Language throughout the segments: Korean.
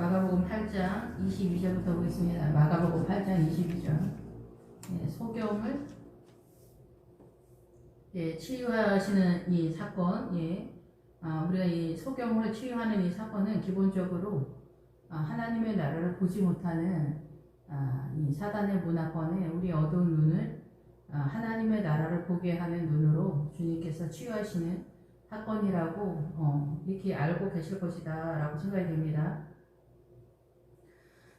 마가복음 8장 22절부터 보겠습니다. 마가복음 8장 22절. 소경을 치유하시는 이 사건, 우리가 이 소경을 치유하는 이 사건은 기본적으로 하나님의 나라를 보지 못하는 이 사단의 문화권에 우리 어두운 눈을 하나님의 나라를 보게 하는 눈으로 주님께서 치유하시는 사건이라고 이렇게 알고 계실 것이다 라고 생각이 됩니다.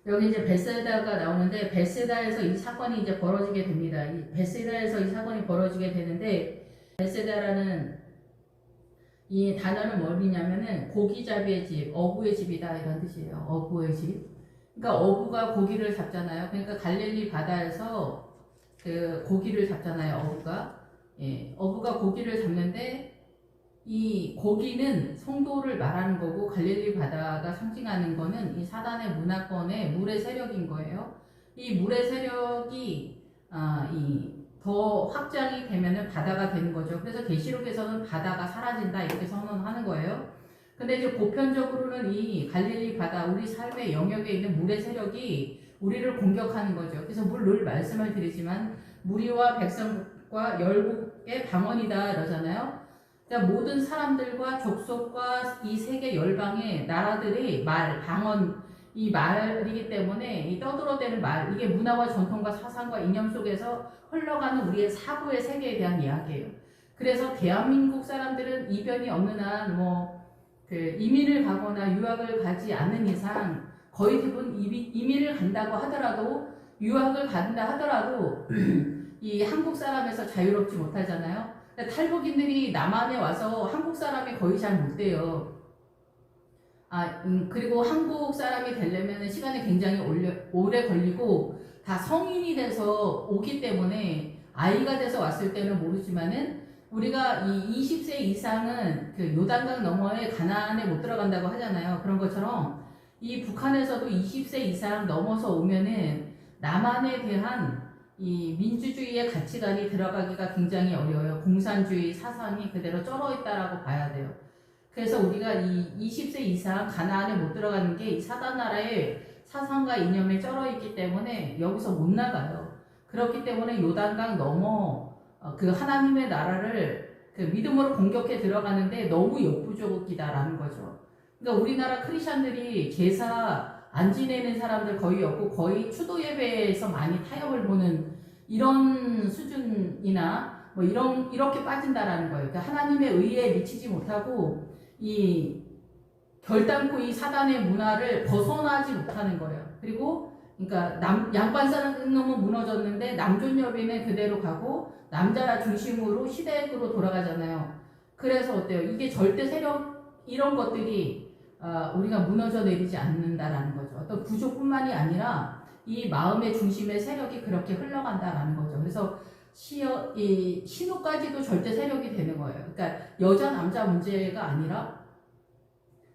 여기 이제 벳세다가 나오는데, 벳세다에서 이 사건이 이제 벌어지게 됩니다. 이 벳세다에서 이 사건이 벌어지게 되는데, 벳세다라는 이 단어는 뭐냐면은 고기잡이의 집, 어부의 집이다 이런 뜻이에요. 어부의 집. 그러니까 어부가 고기를 잡잖아요. 그러니까 갈릴리 바다에서 그 고기를 잡잖아요. 어부가 고기를 잡는데, 이 고기는 성도를 말하는 거고, 갈릴리 바다가 상징하는 거는 이 사단의 문화권의 물의 세력인 거예요. 이 물의 세력이 더 확장이 되면은 바다가 되는 거죠. 그래서 계시록에서는 바다가 사라진다 이렇게 선언하는 거예요. 근데 이제 보편적으로는 이 갈릴리 바다, 우리 삶의 영역에 있는 물의 세력이 우리를 공격하는 거죠. 그래서 늘 말씀을 드리지만 무리와 백성과 열국의 방언이다 이러잖아요. 그러니까 모든 사람들과 족속과 이 세계 열방의 나라들의 방언, 이 말이기 때문에 이 떠들어대는 말, 이게 문화와 전통과 사상과 이념 속에서 흘러가는 우리의 사고의 세계에 대한 이야기예요. 그래서 대한민국 사람들은 이변이 없는 한 이민을 가거나 유학을 가지 않는 이상 거의 대부분 이민을 간다고 하더라도, 유학을 간다 하더라도 이 한국 사람에서 자유롭지 못하잖아요. 탈북인들이 남한에 와서 한국 사람이 거의 잘 못 돼요. 그리고 한국 사람이 되려면 시간이 굉장히 오래 걸리고 다 성인이 돼서 오기 때문에, 아이가 돼서 왔을 때는 모르지만은 우리가 이 20세 이상은 그 요단강 너머에 가나안에 못 들어간다고 하잖아요. 그런 것처럼 이 북한에서도 20세 이상 넘어서 오면은 남한에 대한 이 민주주의의 가치관이 들어가기가 굉장히 어려워요. 공산주의 사상이 그대로 쩔어 있다라고 봐야 돼요. 그래서 우리가 이 20세 이상 가나안에 못 들어가는 게 이 사단 나라의 사상과 이념에 쩔어 있기 때문에 여기서 못 나가요. 그렇기 때문에 요단강 넘어 그 하나님의 나라를 그 믿음으로 공격해 들어가는데 너무 역부족이다라는 거죠. 그러니까 우리나라 크리스천들이 제사 안 지내는 사람들 거의 없고, 거의 추도 예배에서 많이 타협을 보는 이런 수준이나 이렇게 빠진다라는 거예요. 그러니까 하나님의 의에 미치지 못하고 이 결단코 이 사단의 문화를 벗어나지 못하는 거예요. 그리고 그러니까 양반사는 무너졌는데 남존여비는 그대로 가고 남자 중심으로 시댁으로 돌아가잖아요. 그래서 어때요? 이게 절대 세력 이런 것들이 우리가 무너져 내리지 않는다라는 거죠. 어떤 구조뿐만이 아니라 이 마음의 중심의 세력이 그렇게 흘러간다라는 거죠. 그래서 이 신우까지도 절대 세력이 되는 거예요. 그러니까 여자 남자 문제가 아니라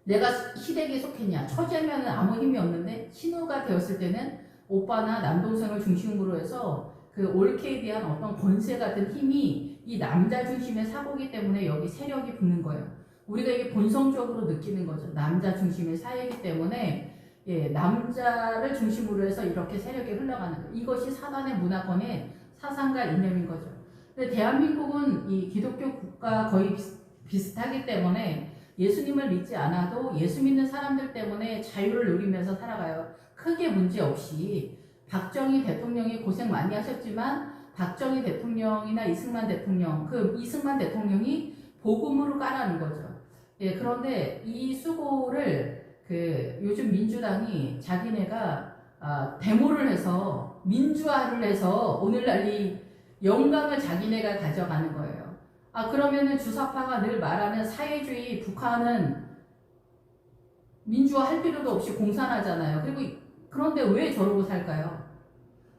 내가 시댁에 속했냐, 처제면은 아무 힘이 없는데 신우가 되었을 때는 오빠나 남동생을 중심으로 해서 그 옳게에 대한 어떤 권세 같은 힘이 이 남자 중심의 사고이기 때문에 여기 세력이 붙는 거예요. 우리가 이게 본성적으로 느끼는 거죠. 남자 중심의 사회이기 때문에 남자를 중심으로 해서 이렇게 세력이 흘러가는 거예요. 이것이 사단의 문화권의 사상과 이념인 거죠. 근데 대한민국은 이 기독교 국가 거의 비슷하기 때문에 예수님을 믿지 않아도 예수 믿는 사람들 때문에 자유를 누리면서 살아가요. 크게 문제 없이. 박정희 대통령이 고생 많이 하셨지만 박정희 대통령이나 이승만 대통령, 이승만 대통령이 복음으로 까라는 거죠. 그런데 이 수고를 요즘 민주당이 자기네가 데모를 해서 민주화를 해서 오늘날 이 영광을 자기네가 가져가는 거예요. 그러면은 주사파가 늘 말하는 사회주의 북한은 민주화 할 필요도 없이 공산하잖아요. 그런데 왜 저러고 살까요?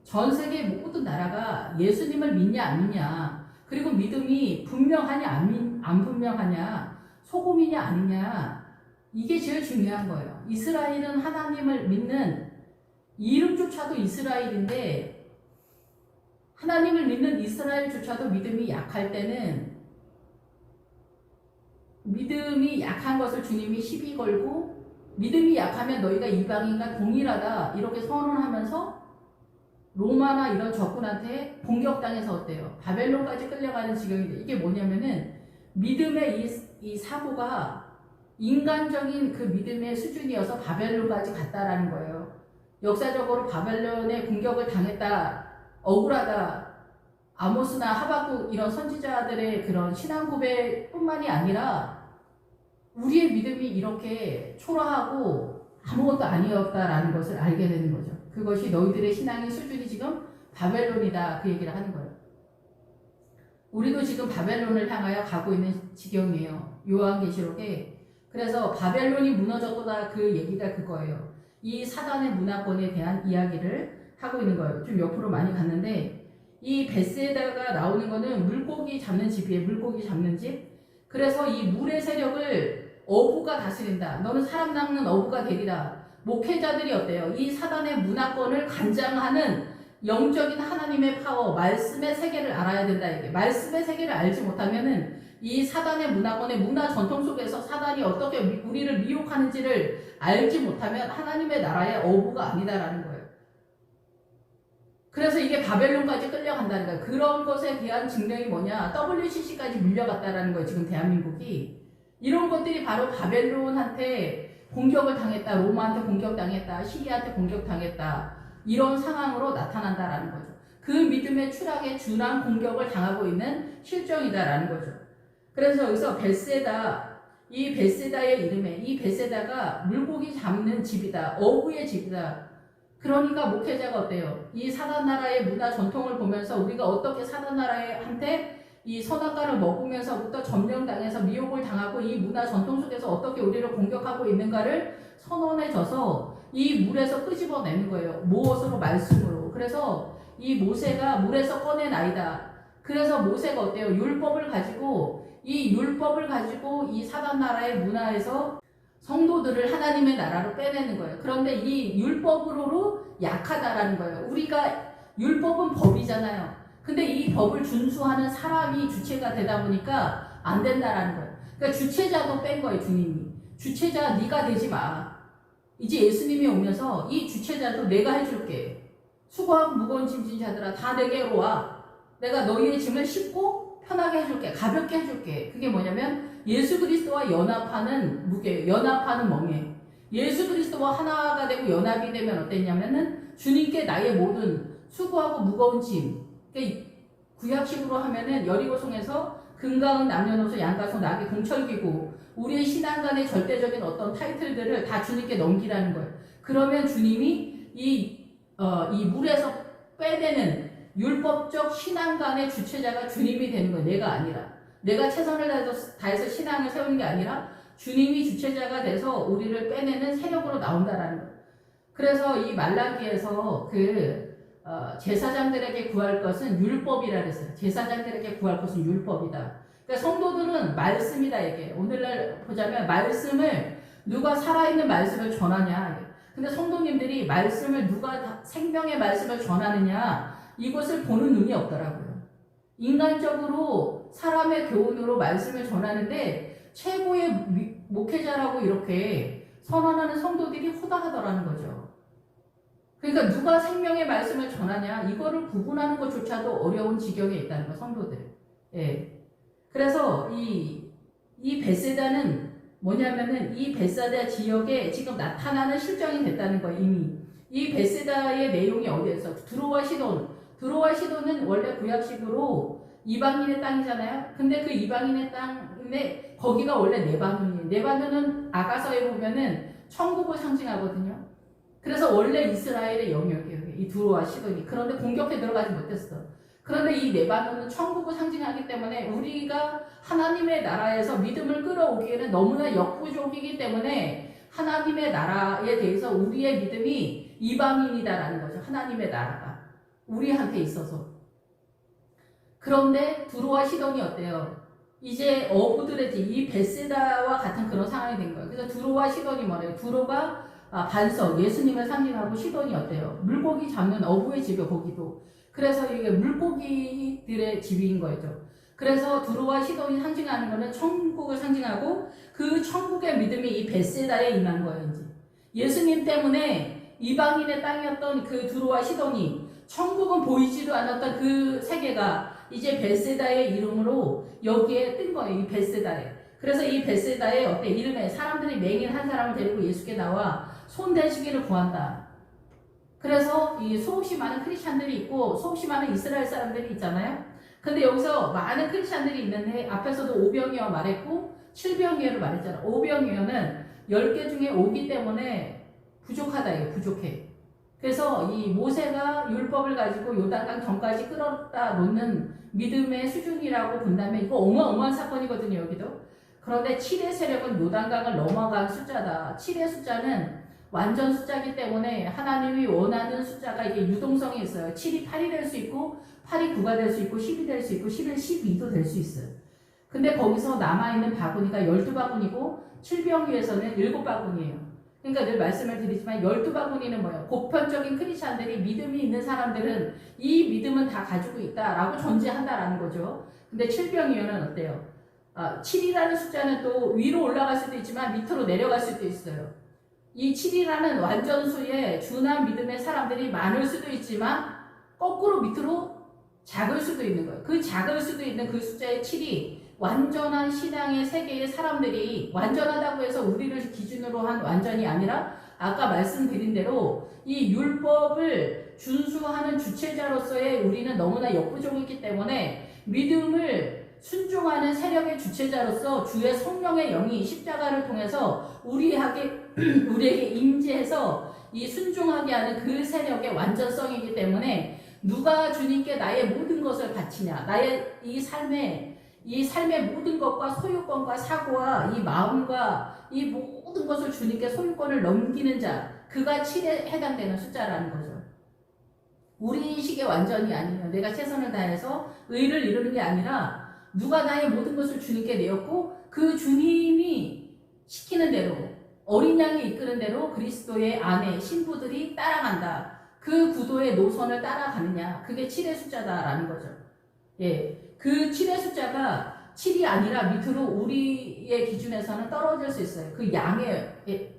전 세계 모든 나라가 예수님을 믿냐 안 믿냐, 그리고 믿음이 분명하냐 안 분명하냐, 소금이냐 아니냐, 이게 제일 중요한 거예요. 이스라엘은 하나님을 믿는, 이름조차도 이스라엘인데 하나님을 믿는 이스라엘조차도 믿음이 약할 때는 믿음이 약한 것을 주님이 시비 걸고 믿음이 약하면 너희가 이방인과 동일하다 이렇게 선언하면서 로마나 이런 적군한테 공격당해서 어때요? 바벨론까지 끌려가는 지경인데 이게 뭐냐면은 믿음의 이 사고가 인간적인 그 믿음의 수준이어서 바벨론까지 갔다라는 거예요. 역사적으로 바벨론의 공격을 당했다, 억울하다, 아모스나 하박국 이런 선지자들의 그런 신앙 고백뿐만이 아니라 우리의 믿음이 이렇게 초라하고 아무것도 아니었다라는 것을 알게 되는 거죠. 그것이 너희들의 신앙의 수준이 지금 바벨론이다 그 얘기를 하는 거예요. 우리도 지금 바벨론을 향하여 가고 있는 지경이에요. 요한계시록에. 그래서 바벨론이 무너졌다 그 얘기가 그거예요. 이 사단의 문화권에 대한 이야기를 하고 있는 거예요. 좀 옆으로 많이 갔는데 이 벳세다가 나오는 거는 물고기 잡는 집이에요. 물고기 잡는 집. 그래서 이 물의 세력을 어부가 다스린다. 너는 사람 낚는 어부가 되리라. 목회자들이 어때요? 이 사단의 문화권을 관장하는 영적인 하나님의 파워, 말씀의 세계를 알아야 된다. 이게 말씀의 세계를 알지 못하면은 이 사단의 문화권의 문화 전통 속에서 사단이 어떻게 우리를 미혹하는지를 알지 못하면 하나님의 나라의 어부가 아니다라는 거예요. 그래서 이게 바벨론까지 끌려간다는 거예요. 그런 것에 대한 증명이 뭐냐? WCC까지 밀려갔다라는 거예요. 지금 대한민국이. 이런 것들이 바로 바벨론한테 공격을 당했다. 로마한테 공격당했다. 시리아한테 공격당했다. 이런 상황으로 나타난다라는 거죠. 그 믿음의 추락에 준한 공격을 당하고 있는 실정이다라는 거죠. 그래서 여기서 벳세다, 이 벳세다의 이름에 이 벳세다가 물고기 잡는 집이다. 어부의 집이다. 그러니까 목회자가 어때요? 이 사단 나라의 문화 전통을 보면서 우리가 어떻게 사단 나라한테 이 선악과를 먹으면서부터 점령당해서 미혹을 당하고 이 문화 전통 속에서 어떻게 우리를 공격하고 있는가를 선언해줘서 이 물에서 끄집어내는 거예요. 무엇으로? 말씀으로. 그래서 이 모세가 물에서 꺼낸 아이다. 그래서 모세가 어때요? 율법을 가지고 이 사단 나라의 문화에서 성도들을 하나님의 나라로 빼내는 거예요. 그런데 이 율법으로 약하다라는 거예요. 우리가 율법은 법이잖아요. 근데 이 법을 준수하는 사람이 주체가 되다 보니까 안 된다라는 거예요. 그러니까 주체자도 뺀 거예요, 주님이. 주체자 네가 되지 마. 이제 예수님이 오면서 이 주체자도 내가 해줄게. 수고하고 무거운 짐진 자들아 다 내게로 와. 내가 너희의 짐을 싣고 편하게 해줄게. 가볍게 해줄게. 그게 뭐냐면 예수 그리스도와 연합하는 무게, 연합하는 멍에. 예수 그리스도와 하나가 되고 연합이 되면 어땠냐면은 주님께 나의 모든 수고하고 무거운 짐. 그러니까 구약식으로 하면은 여리고성에서 금가은 남녀노소 양가소 나귀 동철기구 우리의 신앙간의 절대적인 어떤 타이틀들을 다 주님께 넘기라는 거예요. 그러면 주님이 이 물에서 빼내는 율법적 신앙간의 주체자가 주님이 되는 거예요. 내가 아니라. 내가 최선을 다해서 신앙을 세우는 게 아니라 주님이 주체자가 돼서 우리를 빼내는 세력으로 나온다라는 거예요. 그래서 이 말라기에서 제사장들에게 구할 것은 율법이라 그랬어요. 제사장들에게 구할 것은 율법이다. 그러니까 성도들은 말씀이다 이게. 오늘날 보자면 말씀을 누가 살아있는 말씀을 전하냐. 근데 성도님들이 말씀을 누가 생명의 말씀을 전하느냐 이것을 보는 눈이 없더라고요. 인간적으로 사람의 교훈으로 말씀을 전하는데 최고의 목회자라고 이렇게 선언하는 성도들이 후다하더라는 거죠. 그러니까 누가 생명의 말씀을 전하냐 이거를 구분하는 것조차도 어려운 지경에 있다는 거 성도들. 예. 그래서 이 벳세다는 뭐냐면은 이 벳세다 지역에 지금 나타나는 실정이 됐다는 거 이미. 이 벳세다의 내용이 어디에서 두로와 시돈은 원래 구약식으로 이방인의 땅이잖아요. 근데 그 이방인의 땅에 거기가 원래 레바논이에요. 레바논은 아가서에 보면은 천국을 상징하거든요. 그래서 원래 이스라엘의 영역이에요. 이 두로와 시돈이. 그런데 공격해 들어가지 못했어. 그런데 이 레바논은 천국을 상징하기 때문에 우리가 하나님의 나라에서 믿음을 끌어오기에는 너무나 역부족이기 때문에 하나님의 나라에 대해서 우리의 믿음이 이방인이다라는 거죠. 하나님의 나라가 우리한테 있어서. 그런데 두로와 시돈이 어때요? 이제 어부들의 이 벳세다와 같은 그런 상황이 된 거예요. 그래서 두로와 시돈이 뭐래요? 두로가 반석, 예수님을 상징하고 시돈이 어때요? 물고기 잡는 어부의 집이요, 거기도. 그래서 이게 물고기들의 집인 거죠. 그래서 두로와 시돈이 상징하는 거는 천국을 상징하고 그 천국의 믿음이 이 벳세다에 임한 거예요, 이제. 예수님 때문에 이방인의 땅이었던 그 두로와 시돈이, 천국은 보이지도 않았던 그 세계가 이제 벳세다의 이름으로 여기에 뜬 거예요. 이 벳세다에. 그래서 이 벳세다에 어때? 이름에 사람들이 맹인 한 사람을 데리고 예수께 나와 손대시기를 구한다. 그래서 이 수없이 많은 크리스찬들이 있고 수없이 많은 이스라엘 사람들이 있잖아요. 근데 여기서 많은 크리스찬들이 있는데 앞에서도 오병이어 말했고 칠병이어를 말했잖아. 오병이어는 10개 중에 5기 때문에 부족하다. 이거 부족해. 그래서 이 모세가 율법을 가지고 요단강 전까지 끌어다 놓는 믿음의 수준이라고 본다면 이거 어마어마한 사건이거든요. 여기도. 그런데 7의 세력은 요단강을 넘어간 숫자다. 7의 숫자는 완전 숫자이기 때문에 하나님이 원하는 숫자가 이게 유동성이 있어요. 7이 8이 될 수 있고 8이 9가 될 수 있고 10이 될 수 있고 11, 12도 될 수 있어요. 근데 거기서 남아있는 바구니가 12바구니고 7병위에서는 7바구니예요. 그러니까 늘 말씀을 드리지만 12바구니는 뭐예요? 보편적인 크리스찬들이 믿음이 있는 사람들은 이 믿음은 다 가지고 있다라고 전제한다라는 거죠. 근데 7병위에는 어때요? 7이라는 숫자는 또 위로 올라갈 수도 있지만 밑으로 내려갈 수도 있어요. 이 7이라는 완전수에 준한 믿음의 사람들이 많을 수도 있지만 거꾸로 밑으로 작을 수도 있는 거예요. 그 작을 수도 있는 그 숫자의 7이 완전한 신앙의 세계의 사람들이, 완전하다고 해서 우리를 기준으로 한 완전이 아니라 아까 말씀드린 대로 이 율법을 준수하는 주체자로서의 우리는 너무나 역부족이기 때문에 믿음을 순종하는 세력의 주체자로서 주의 성령의 영이 십자가를 통해서 우리에게 임재해서 이 순종하게 하는 그 세력의 완전성이기 때문에 누가 주님께 나의 모든 것을 바치냐, 나의 이 삶의 모든 것과 소유권과 사고와 이 마음과 이 모든 것을 주님께 소유권을 넘기는 자, 그가 7에 해당되는 숫자라는 거죠. 우리 인식의 완전이 아니면 내가 최선을 다해서 의를 이루는 게 아니라 누가 나의 모든 것을 주님께 내었고 그 주님이 시키는 대로, 어린 양이 이끄는 대로 그리스도의 아내 신부들이 따라간다. 그 구도의 노선을 따라가느냐, 그게 7의 숫자다라는 거죠. 예, 그 7의 숫자가 7이 아니라 밑으로 우리의 기준에서는 떨어질 수 있어요. 그 양에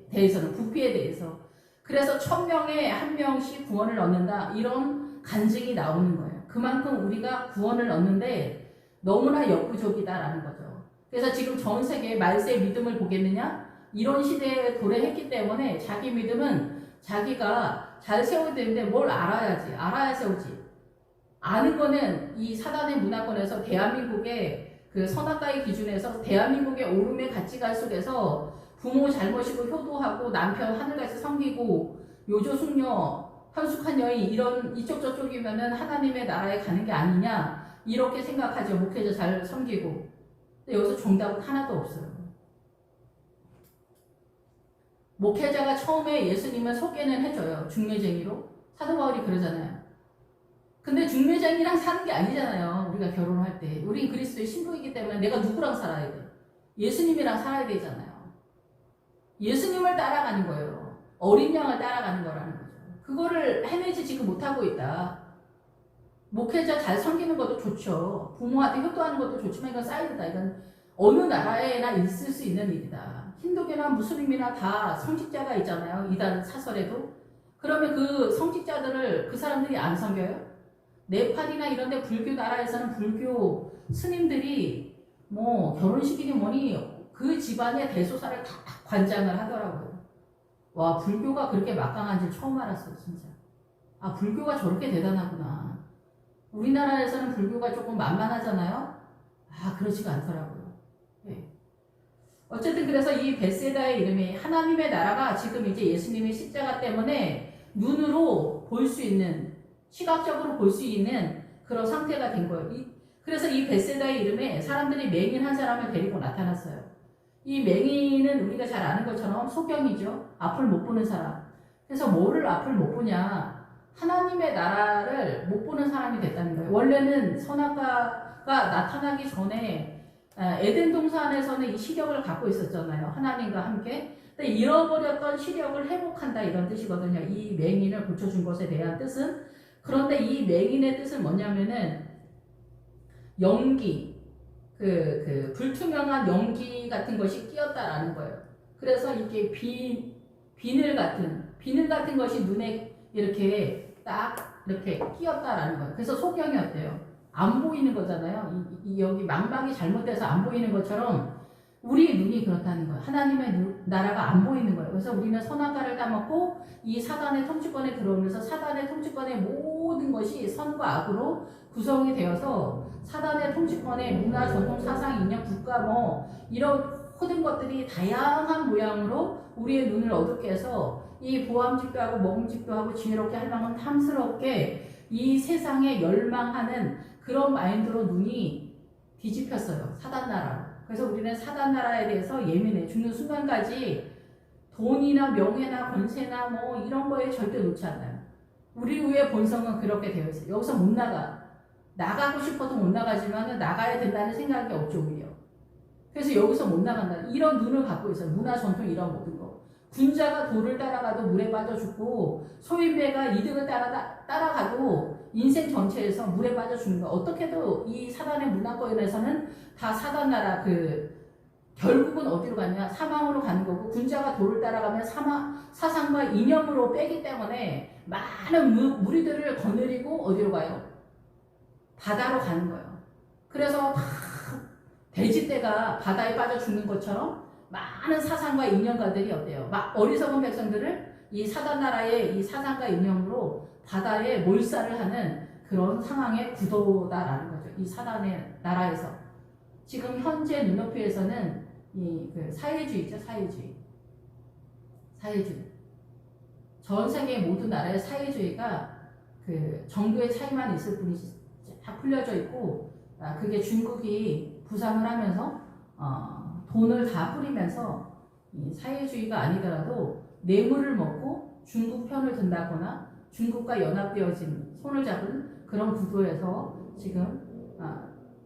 대해서는, 부피에 대해서. 그래서 1000명에 1명씩 구원을 얻는다, 이런 간증이 나오는 거예요. 그만큼 우리가 구원을 얻는데 너무나 역부족이다라는 거죠. 그래서 지금 전 세계에 말세의 믿음을 보겠느냐? 이런 시대에 도래했기 때문에 자기 믿음은 자기가 잘 세워야 되는데 뭘 알아야지. 알아야 세우지. 아는 거는 이 사단의 문화권에서 대한민국의 그 선악과의 기준에서 대한민국의 오름의 가치관 속에서 부모 잘못이고 효도하고 남편 하늘같이 섬기고 요조숙녀 현숙한 여인 이런 이쪽 저쪽이면은 하나님의 나라에 가는 게 아니냐, 이렇게 생각하죠. 목회자 잘 섬기고. 근데 여기서 정답은 하나도 없어요. 목회자가 처음에 예수님을 소개는 해줘요. 중매쟁이로. 사도 바울이 그러잖아요. 근데 중매쟁이랑 사는 게 아니잖아요. 우리가 결혼할 때. 우린 그리스도의 신부이기 때문에 내가 누구랑 살아야 돼? 예수님이랑 살아야 되잖아요. 예수님을 따라가는 거예요. 어린 양을 따라가는 거라는 거죠. 그거를 해내지 지금 못하고 있다. 목회자 잘 섬기는 것도 좋죠. 부모한테 효도하는 것도 좋지만 이건 사이드다. 이건 어느 나라에나 있을 수 있는 일이다. 힌두교나 무슬림이나 다 성직자가 있잖아요. 이단 사설에도. 그러면 그 성직자들을 그 사람들이 안 섬겨요? 네팔이나 이런 데 불교 나라에서는 불교 스님들이 뭐 결혼식이니 뭐니 그 집안의 대소사를 다 관장을 하더라고요. 와, 불교가 그렇게 막강한 줄 처음 알았어요, 진짜. 아, 불교가 저렇게 대단하구나. 우리나라에서는 불교가 조금 만만하잖아요. 아, 그렇지가 않더라고요. 네. 어쨌든 그래서 이 벳세다의 이름이 하나님의 나라가 지금 이제 예수님의 십자가 때문에 눈으로 볼 수 있는, 시각적으로 볼 수 있는 그런 상태가 된 거예요. 그래서 이 벳세다의 이름에 사람들이 맹인 한 사람을 데리고 나타났어요. 이 맹인은 우리가 잘 아는 것처럼 소경이죠. 앞을 못 보는 사람. 그래서 뭐를 앞을 못 보냐? 하나님의 나라를 못 보는 사람이 됐다는 거예요. 원래는 선악과가 나타나기 전에 에덴 동산에서는 이 시력을 갖고 있었잖아요. 하나님과 함께. 근데 잃어버렸던 시력을 회복한다, 이런 뜻이거든요. 이 맹인을 고쳐준 것에 대한 뜻은. 그런데 이 맹인의 뜻은 뭐냐면은 연기, 불투명한 연기 같은 것이 끼었다라는 거예요. 그래서 이게 비늘 같은 것이 눈에 이렇게 딱 이렇게 끼었다라는 거예요. 그래서 소경이 어때요? 안 보이는 거잖아요. 여기 망막이 잘못돼서 안 보이는 것처럼 우리 눈이 그렇다는 거예요. 하나님의 나라가 안 보이는 거예요. 그래서 우리는 선악과를 따먹고 이 사단의 통치권에 들어오면서 사단의 통치권의 모든 것이 선과 악으로 구성이 되어서 사단의 통치권의 문화, 전통, 사상, 이념, 국가 이런 모든 것들이 다양한 모양으로 우리의 눈을 어둡게 해서 이 보암직도 하고 먹음직도 하고 지혜롭게 할 만큼 탐스럽게 이 세상에 열망하는 그런 마인드로 눈이 뒤집혔어요. 사단 나라로. 그래서 우리는 사단 나라에 대해서 예민해. 죽는 순간까지 돈이나 명예나 권세나 이런 거에 절대 놓지 않아요. 우리 위의 본성은 그렇게 되어 있어요. 여기서 못 나가. 나가고 싶어도 못 나가지만 나가야 된다는 생각이 없죠, 오히려. 그래서 여기서 못 나간다. 이런 눈을 갖고 있어요. 문화, 전통 이런 모든 거. 군자가 돌을 따라가도 물에 빠져 죽고 소인배가 이득을 따라가도 인생 전체에서 물에 빠져 죽는 거. 어떻게도 이 사단의 문화권에서는 다 사단 나라 결국은 어디로 가냐? 사망으로 가는 거고 군자가 돌을 따라가면 사상과 이념으로 빼기 때문에 많은 무리들을 거느리고 어디로 가요? 바다로 가는 거예요. 그래서 다 돼지떼가 바다에 빠져 죽는 것처럼 많은 사상과 이념가들이 어때요? 막 어리석은 백성들을 이 사단 나라의 이 사상과 이념으로 바다에 몰살을 하는 그런 상황에 구도다라는 거죠. 이 사단의 나라에서. 지금 현재 눈높이에서는 그 사회주의죠, 사회주의. 전 세계 모든 나라의 사회주의가 그 정도의 차이만 있을 뿐이지 다 풀려져 있고, 그게 중국이 부상을 하면서 돈을 다 뿌리면서 이 사회주의가 아니더라도 뇌물을 먹고 중국 편을 든다거나 중국과 연합되어진 손을 잡은 그런 구도에서 지금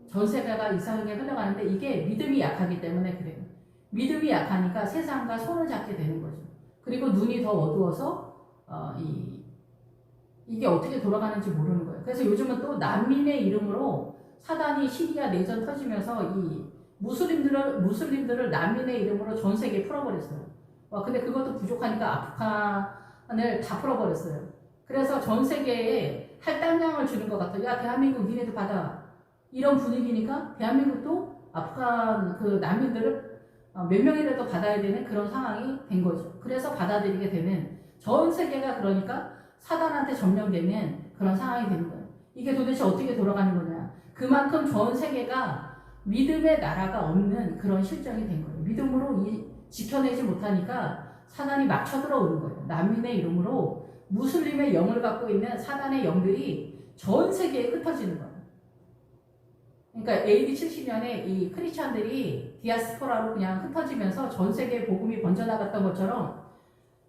전 세계가 이상하게 흘러가는데 이게 믿음이 약하기 때문에 그래요. 믿음이 약하니까 세상과 손을 잡게 되는 거죠. 그리고 눈이 더 어두워서 이게 어떻게 돌아가는지 모르는 거예요. 그래서 요즘은 또 난민의 이름으로 사단이 시리아 내전 터지면서 이 무슬림들을 난민의 이름으로 전 세계에 풀어버렸어요. 근데 그것도 부족하니까 아프간을 다 풀어버렸어요. 그래서 전 세계에 할당량을 주는 것 같아요. 야, 대한민국 니네도 받아. 이런 분위기니까 대한민국도 아프간 그 난민들을 몇 명이라도 받아야 되는 그런 상황이 된 거죠. 그래서 받아들이게 되는 전 세계가 그러니까 사단한테 점령되는 그런 상황이 되는 거예요. 이게 도대체 어떻게 돌아가는 거냐. 그만큼 전 세계가 믿음의 나라가 없는 그런 실정이 된 거예요. 믿음으로 지켜내지 못하니까 사단이 막 쳐들어오는 거예요. 난민의 이름으로 무슬림의 영을 갖고 있는 사단의 영들이 전 세계에 흩어지는 거예요. 그러니까 AD 70년에 이 크리스찬들이 디아스포라로 그냥 흩어지면서 전 세계에 복음이 번져나갔던 것처럼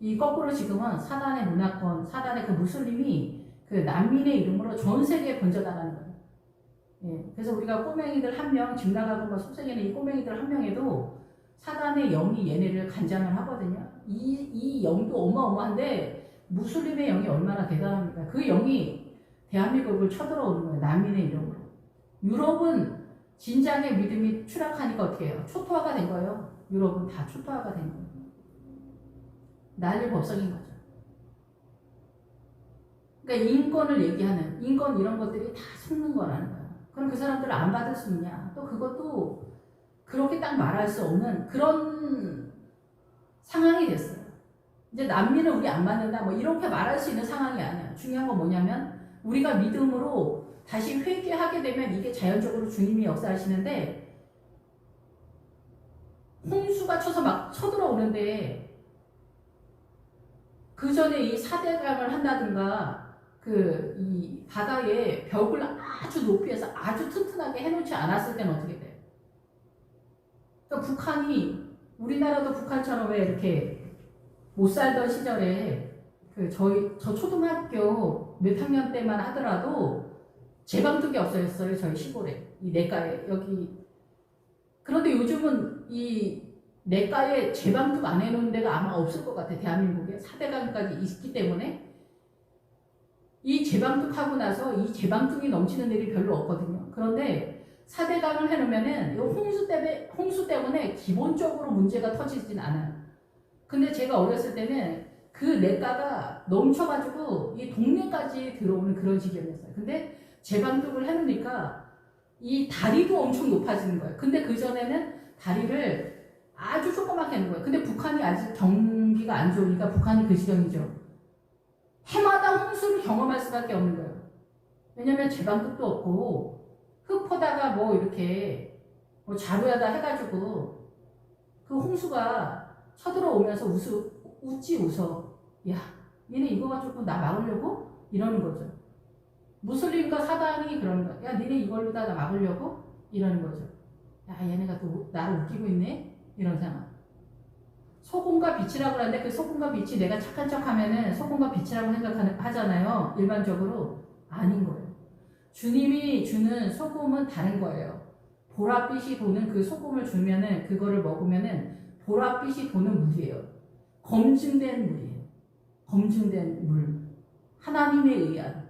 이 거꾸로 지금은 사단의 문화권, 사단의 그 무슬림이 그 난민의 이름으로 전 세계에 번져나가는 거예요. 예, 그래서 우리가 꼬맹이들 한 명, 집 나가고 속세계는 이 꼬맹이들 한 명에도 사단의 영이 얘네를 간장을 하거든요. 이 영도 어마어마한데 무슬림의 영이 얼마나 대단합니까? 그 영이 대한민국을 쳐들어오는 거예요. 난민의 이름으로. 유럽은 진작에 믿음이 추락하니까 어떻게 해요? 초토화가 된 거예요. 유럽은 다 초토화가 된 거예요. 난리 법석인 거죠. 그러니까 인권을 얘기하는 인권 이런 것들이 다 속는 거라는 거예요. 그럼 그 사람들을 안 받을 수 있냐? 또 그것도 그렇게 딱 말할 수 없는 그런 상황이 됐어요. 이제 난민을 우리 안 받는다 이렇게 말할 수 있는 상황이 아니야. 중요한 건 뭐냐면 우리가 믿음으로 다시 회개하게 되면 이게 자연적으로 주님이 역사하시는데 홍수가 쳐서 막 쳐들어오는데 그 전에 이 사대강을 한다든가 이 바다에 벽을 아주 높이에서 아주 튼튼하게 해놓지 않았을 때는 어떻게 돼요? 그러니까 북한이 우리나라도 북한처럼 왜 이렇게 못 살던 시절에 저 초등학교 몇 학년 때만 하더라도 제방뚝이 없어졌어요. 저희 시골에 이 내과에 여기. 그런데 요즘은 이 내과에 제방뚝 안 해놓은 데가 아마 없을 것 같아. 대한민국에 4대강까지 있기 때문에 이 제방뚝 하고 나서 이 제방뚝이 넘치는 일이 별로 없거든요. 그런데 4대강을 해놓으면은 이 홍수 때문에 기본적으로 문제가 터지진 않아요. 근데 제가 어렸을 때는 그 냇가가 넘쳐가지고 이 동네까지 들어오는 그런 지경이었어요. 근데 재방득을 해놓으니까 이 다리도 엄청 높아지는 거예요. 근데 그전에는 다리를 아주 조그맣게 하는 거예요. 근데 북한이 아직 경기가 안 좋으니까 북한이 그 지경이죠. 해마다 홍수를 경험할 수밖에 없는 거예요. 왜냐면 재방득도 없고 흙포다가 뭐 이렇게 뭐 자루에다 해가지고 그 홍수가 쳐들어오면서 웃지 웃어. 야, 니네 이거 가지고 나 막으려고? 이러는 거죠. 무슬림과 사단이 그러는 거야. 야, 니네 이걸로 다 나 막으려고? 이러는 거죠. 야, 얘네가 또 나를 웃기고 있네? 이런 상황. 소금과 빛이라고 하는데 그 소금과 빛이 내가 착한 척 하면은 소금과 빛이라고 하잖아요. 일반적으로. 아닌 거예요. 주님이 주는 소금은 다른 거예요. 보랏빛이 도는 그 소금을 주면은 그거를 먹으면은 보랏빛이 도는 물이에요. 검증된 물이에요. 검증된 물. 하나님에 의한.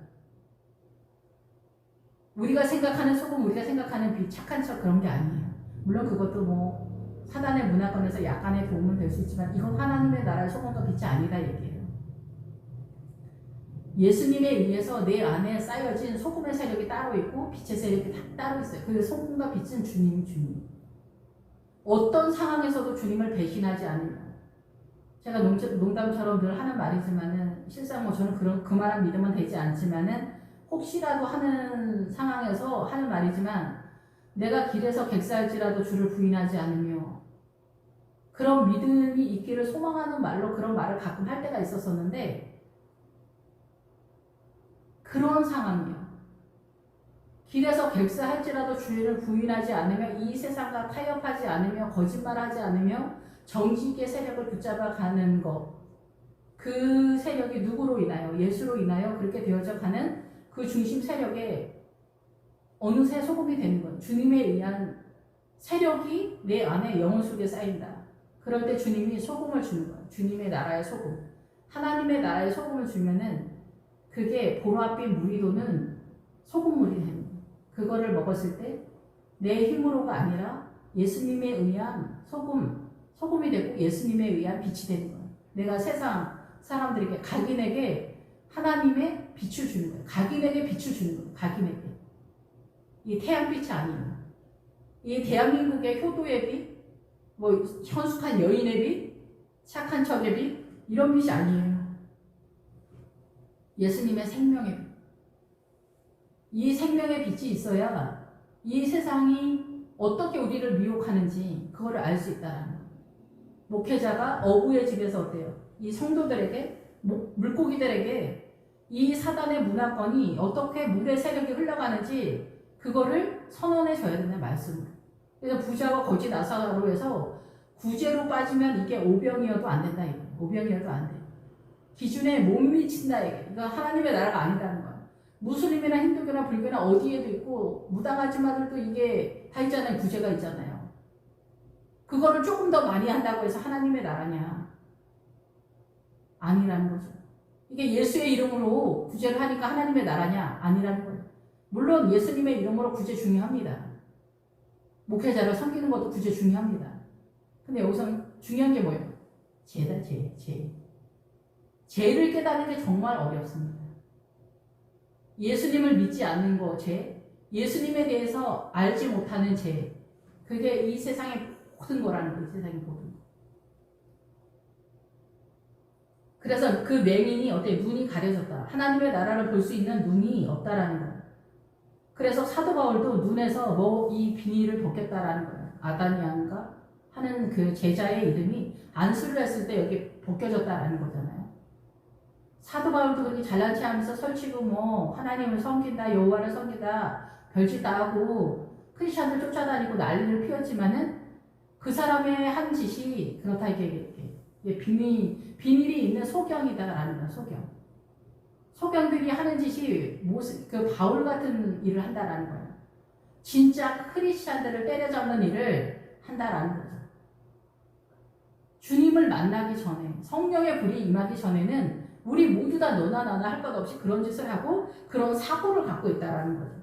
우리가 생각하는 소금, 우리가 생각하는 빛, 착한 척 그런 게 아니에요. 물론 그것도 뭐 사단의 문화권에서 약간의 도움은 될 수 있지만 이건 하나님의 나라의 소금과 빛이 아니다 얘기예요. 예수님에 의해서 내 안에 쌓여진 소금의 세력이 따로 있고 빛의 세력이 따로 있어요. 그 소금과 빛은 주님. 어떤 상황에서도 주님을 배신하지 않으면 제가 농담처럼 늘 하는 말이지만은 실상 뭐 저는 그만한 믿음은 되지 않지만은 혹시라도 하는 상황에서 하는 말이지만 내가 길에서 객사할지라도 주를 부인하지 않으며 그런 믿음이 있기를 소망하는 말로 그런 말을 가끔 할 때가 있었었는데 그런 상황이요. 길에서 객사할지라도 주를 부인하지 않으며 이 세상과 타협하지 않으며 거짓말하지 않으며 정직의 세력을 붙잡아가는 것. 그 세력이 누구로 인하여? 예수로 인하여 그렇게 되어져 가는 그 중심 세력에 어느새 소금이 되는 거예요. 주님에 의한 세력이 내 안에 영혼 속에 쌓인다. 그럴 때 주님이 소금을 주는 거예요. 주님의 나라의 소금. 하나님의 나라의 소금을 주면은 그게 보랏빛 물이 도는 소금물이 되는 거예요. 그거를 먹었을 때 내 힘으로가 아니라 예수님에 의한 소금이 되고 예수님에 의한 빛이 되는 거예요. 내가 세상 사람들에게 각인에게 하나님의 빛을 주는 거예요. 각인에게 빛을 주는 거예요. 각인에게. 이 태양빛이 아니에요. 이 대한민국의 효도의 빛, 뭐 현숙한 여인의 빛, 착한 척의 빛 이런 빛이 아니에요. 예수님의 생명의 빛. 이 생명의 빛이 있어야 이 세상이 어떻게 우리를 미혹하는지 그거를 알 수 있다는 거예요. 목회자가 어부의 집에서 어때요? 이 성도들에게 물고기들에게 이 사단의 문화권이 어떻게 물의 세력이 흘러가는지 그거를 선언해 줘야 된다는 말씀을. 그래서 부자와 거지 나사로 해서 구제로 빠지면 이게 오병이어도 안 된다 이거. 오병이어도 안 돼. 기준에 못 미친다 이게. 이거 하나님의 나라가 아니라는 거야. 무슬림이나 힌두교나 불교나 어디에도 있고 무당아줌마들도 이게 다 있잖아요. 구제가 있잖아요. 그거를 조금 더 많이 한다고 해서 하나님의 나라냐? 아니라는 거죠. 이게 예수의 이름으로 구제를 하니까 하나님의 나라냐? 아니라는 거예요. 물론 예수님의 이름으로 구제 중요합니다. 목회자를 섬기는 것도 구제 중요합니다. 근데 여기서 중요한 게 뭐예요? 죄다, 죄. 죄를 깨닫는 게 정말 어렵습니다. 예수님을 믿지 않는 거, 죄. 예수님에 대해서 알지 못하는 죄. 그게 이 세상의 모든 거라는 거예요. 이 세상의 모든 거. 그래서 그 맹인이 어때? 눈이 가려졌다. 하나님의 나라를 볼 수 있는 눈이 없다라는 거예요. 그래서 사도 바울도 눈에서 뭐 이 비닐을 벗겼다라는 거예요. 아다니안가 하는 그 제자의 이름이 안수를 했을 때 여기 벗겨졌다라는 거잖아요. 사도 바울도 그렇게 잘난 체 하면서 설치고 뭐 하나님을 섬긴다, 여호와를 섬긴다, 별짓 다 하고 크리스찬들 쫓아다니고 난리를 피웠지만은 그 사람의 한 짓이 그렇다 이게 비닐이 있는 소경이다라는 거야. 소경들이 하는 짓이 그 바울 같은 일을 한다라는 거야. 진짜 크리스찬들을 때려잡는 일을 한다라는 거죠. 주님을 만나기 전에 성령의 불이 임하기 전에는 우리 모두 다 너나 나나 할 것 없이 그런 짓을 하고 그런 사고를 갖고 있다라는 거죠.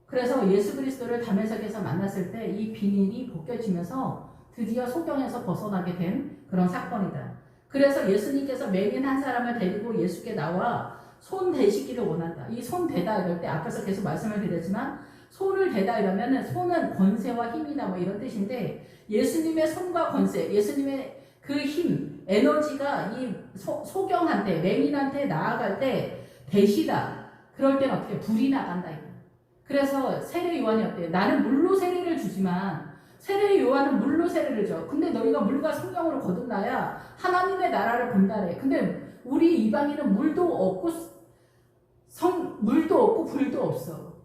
그래서 예수 그리스도를 다메섹에서 만났을 때 이 비닐이 벗겨지면서 드디어 소경에서 벗어나게 된 그런 사건이다. 그래서 예수님께서 맹인 한 사람을 데리고 예수께 나와 손 대시기를 원한다. 이 손 대다 이럴 때 앞에서 계속 말씀을 드렸지만 손을 대다 이러면은 손은 권세와 힘이다 뭐 이런 뜻인데 예수님의 손과 권세, 예수님의 그 힘, 에너지가 이 소경한테, 맹인한테 나아갈 때 대시다. 그럴 때는 어떻게 불이 나간다. 그래서 세례 요한이 어때요? 나는 물로 세례를 주지만 세례 요한은 물로 세례를 줘. 근데 너희가 물과 성령으로 거듭나야 하나님의 나라를 본다래. 근데 우리 이방인은 물도 없고 물도 없고 불도 없어.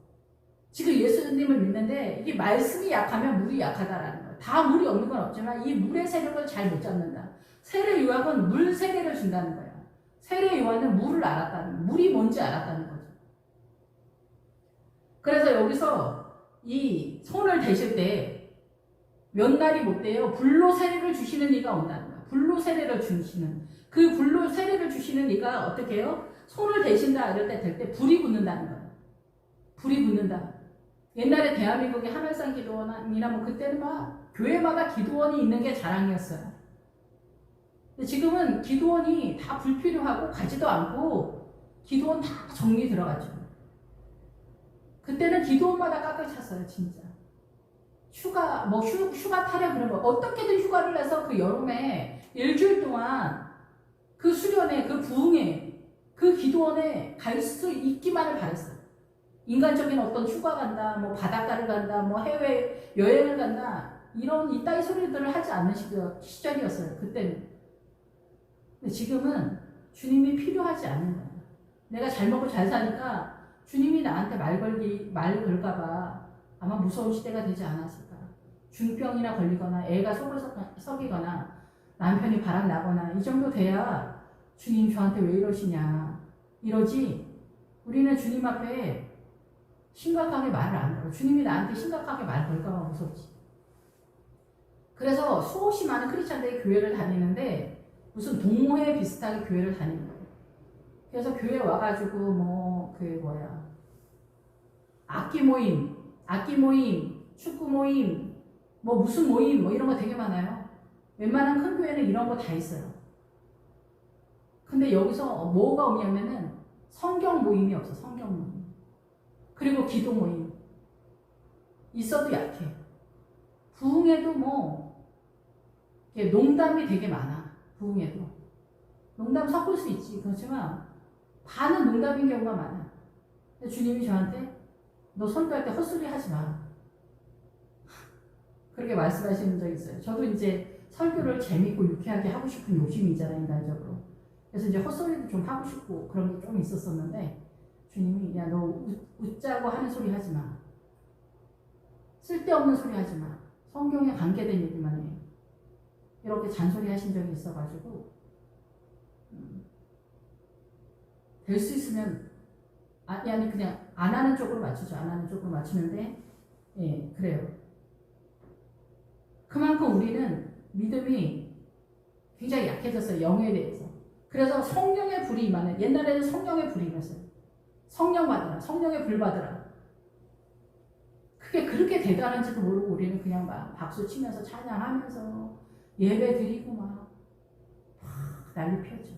지금 예수님을 믿는데 이게 말씀이 약하면 물이 약하다라는 거야. 다 물이 없는 건 없지만 이 물의 세력을 잘 못 잡는다. 세례 요한은 물 세례를 준다는 거야. 세례 요한은 물을 알았다는, 물이 뭔지 알았다는 거죠. 그래서 여기서 이 손을 대실 때 몇 날이 못 돼요. 불로 세례를 주시는 이가 온다는 거야. 불로 세례를 주시는. 그 불로 세례를 주시는 이가 어떻게 해요? 손을 대신다 이럴 때 될 때 불이 붙는다는 거야. 불이 붙는다. 옛날에 대한민국의 하늘산 기도원이나 뭐 그때는 막 교회마다 기도원이 있는 게 자랑이었어요. 근데 지금은 기도원이 다 불필요하고 가지도 않고 기도원 다 정리 들어갔죠. 그때는 기도원마다 깎을 찼어요, 진짜. 휴가 타려 그런 거 어떻게든 휴가를 내서 그 여름에 일주일 동안 그 수련회, 그 부흥회, 그 기도원에 갈 수 있기만을 바랬어요. 인간적인 어떤 휴가 간다, 뭐 바닷가를 간다, 뭐 해외 여행을 간다 이런 이따위 소리들을 하지 않는 시절이었어요. 그때는. 근데 지금은 주님이 필요하지 않는 거예요. 내가 잘 먹고 잘 사니까 주님이 나한테 말 걸까봐 아마 무서운 시대가 되지 않았을까. 중병이나 걸리거나 애가 속을 썩이거나 남편이 바람 나거나 이 정도 돼야 주님 저한테 왜 이러시냐 이러지. 우리는 주님 앞에 심각하게 말을 안 걸어. 주님이 나한테 심각하게 말 걸까봐 무섭지. 그래서 수없이 많은 크리스찬들이 교회를 다니는데 무슨 동호회 비슷하게 교회를 다니는 거예요. 그래서 교회 와가지고 악기 모임, 축구 모임, 뭐 무슨 모임, 뭐 이런 거 되게 많아요. 웬만한 큰 교회는 이런 거 다 있어요. 근데 여기서 뭐가 오냐면은 성경 모임이 없어, 성경 모임. 그리고 기도 모임. 있어도 약해. 부흥회도 농담이 되게 많아, 부흥회도. 농담 섞을 수 있지. 그렇지만 반은 농담인 경우가 많아. 근데 주님이 저한테 너 선교할 때 헛소리 하지 마. 그렇게 말씀하시는 적이 있어요. 저도 이제 설교를 재밌고 유쾌하게 하고 싶은 욕심이 있잖아요, 인간적으로. 그래서 이제 헛소리도 좀 하고 싶고 그런 게 좀 있었었는데 주님이 야, 너 웃자고 하는 소리 하지 마. 쓸데없는 소리 하지 마. 성경에 관계된 얘기만 해. 이렇게 잔소리 하신 적이 있어가지고 될 수 있으면 아니 그냥 안 하는 쪽으로 맞추죠. 안 하는 쪽으로 맞추는데 예, 그래요. 그만큼 우리는 믿음이 굉장히 약해졌어요. 영에 대해서. 그래서 성령의 불이 임하는, 옛날에는 성령의 불이 임했어요. 성령 받으라, 성령의 불 받으라. 그게 그렇게 대단한지도 모르고 우리는 그냥 막 박수 치면서 찬양하면서 예배 드리고 막 난리 피웠죠.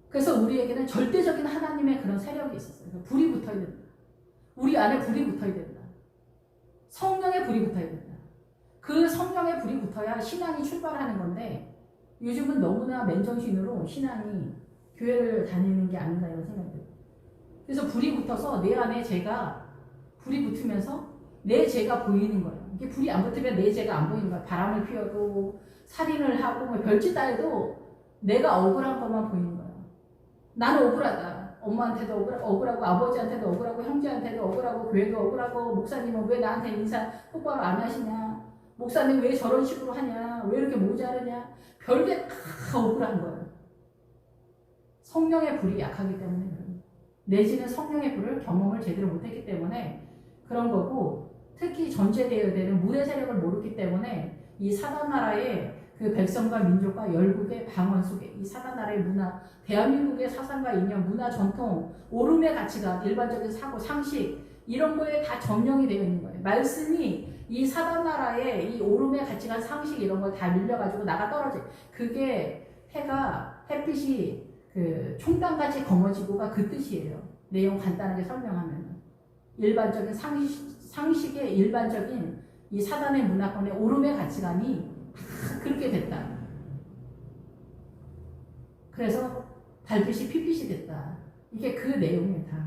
그래서 우리에게는 절대적인 하나님의 그런 세력이 있었어요. 불이 붙어야 된다. 우리 안에 불이 붙어야 된다. 성령의 불이 붙어야 된다. 그 성령의 불이 붙어야 신앙이 출발하는 건데 요즘은 너무나 맨정신으로 신앙이 교회를 다니는 게 아닌가 이런 생각이 들어요. 그래서 불이 붙어서 내 안에 불이 붙으면서 내 죄가 보이는 거예요. 이게 불이 안 붙으면 내 죄가 안 보이는 거예요. 바람을 피워도 살인을 하고 뭐 별짓 다 해도 내가 억울한 것만 보이는 거예요. 나는 억울하다. 엄마한테도 억울하고 아버지한테도 억울하고 형제한테도 억울하고 교회도 억울하고 목사님은 왜 나한테 인사 똑바로 안 하시냐. 목사님 왜 저런 식으로 하냐. 왜 이렇게 모자르냐. 별게 다 억울한 거예요. 성령의 불이 약하기 때문에 그래요. 내지는 성령의 불을 경험을 제대로 못했기 때문에 그런 거고 특히 전제되어야 되는 물의 세력을 모르기 때문에 이 사단 나라의 그 백성과 민족과 열국의 방언 속에 이 사단 나라의 문화, 대한민국의 사상과 이념, 문화, 전통, 오름의 가치관, 일반적인 사고, 상식 이런 거에 다 점령이 되어 있는 거예요. 말씀이 이 사단 나라의 이 오름의 가치관 상식 이런 거 다 밀려가지고 나가 떨어져. 그게 햇빛이 그 총단같이 검어지고가 그 뜻이에요. 내용 간단하게 설명하면 일반적인 상식의 일반적인 이 사단의 문화권의 오름의 가치관이 다 그렇게 됐다. 그래서 달빛이 핏빛이 됐다. 이게 그 내용이에요. 다.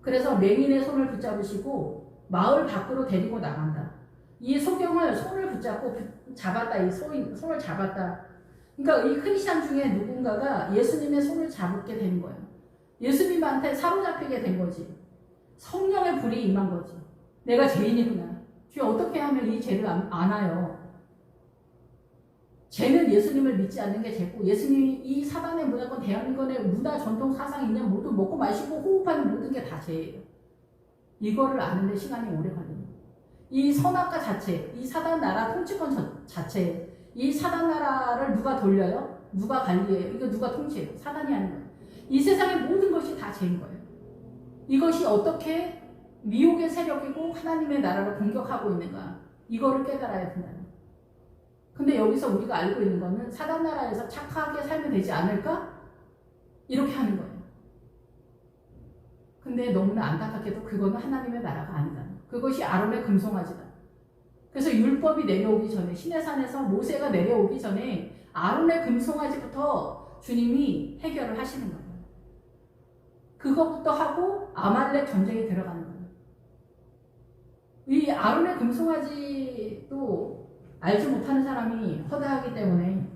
그래서 맹인의 손을 붙잡으시고 마을 밖으로 데리고 나간다. 이 소경을 손을 붙잡고 잡았다. 이 손을 잡았다. 그러니까 이 크리스찬 중에 누군가가 예수님의 손을 잡게 된 거예요. 예수님한테 사로잡히게 된 거지. 성령의 불이 임한 거지. 내가 죄인이구나. 주여 어떻게 하면 이 죄를 안아요? 죄는 예수님을 믿지 않는 게 죄고 예수님이 이 사단의 문화권 대한민국의 문화 전통 사상이 있는 모든 먹고 마시고 호흡하는 모든 게 다 죄예요. 이거를 아는데 시간이 오래 걸립니다. 이 선악과 자체, 이 사단 나라 통치권 자체, 이 사단 나라를 누가 돌려요? 누가 관리해요? 이거 누가 통치해요? 사단이 하는 거예요. 이 세상의 모든 것이 다 죄인 거예요. 이것이 어떻게 미혹의 세력이고 하나님의 나라를 공격하고 있는가? 이거를 깨달아야 된다. 근데 여기서 우리가 알고 있는 거는 사단 나라에서 착하게 살면 되지 않을까? 이렇게 하는 거예요. 근데 너무나 안타깝게도 그거는 하나님의 나라가 아니다. 그것이 아론의 금송아지다. 그래서 율법이 내려오기 전에 시내산에서 모세가 내려오기 전에 아론의 금송아지부터 주님이 해결을 하시는 거예요. 그것부터 하고 아말렉 전쟁에 들어가는 거예요. 이 아론의 금송아지도 알지 못하는 사람이 허다하기 때문에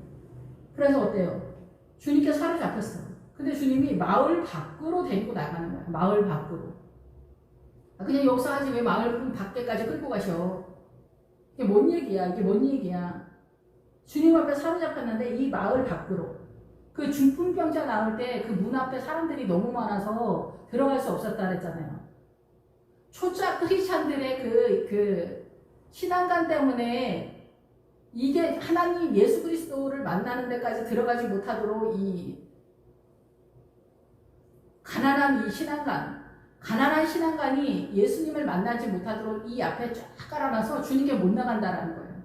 그래서 어때요? 주님께 사로잡혔어요. 근데 주님이 마을 밖으로 데리고 나가는 거야. 마을 밖으로. 그냥 여기서 하지 왜 마을 밖에까지 끌고 가셔? 이게 뭔 얘기야? 이게 뭔 얘기야? 주님 앞에 사로잡혔는데 이 마을 밖으로. 그 중풍병자 나올 때 그 문 앞에 사람들이 너무 많아서 들어갈 수 없었다 그랬잖아요. 초짜 크리스찬들의 그 신앙관 때문에 이게 하나님 예수 그리스도를 만나는 데까지 들어가지 못하도록 이 가난한 신앙관이 예수님을 만나지 못하도록 이 앞에 쫙 깔아놔서 주님께 못 나간다라는 거예요.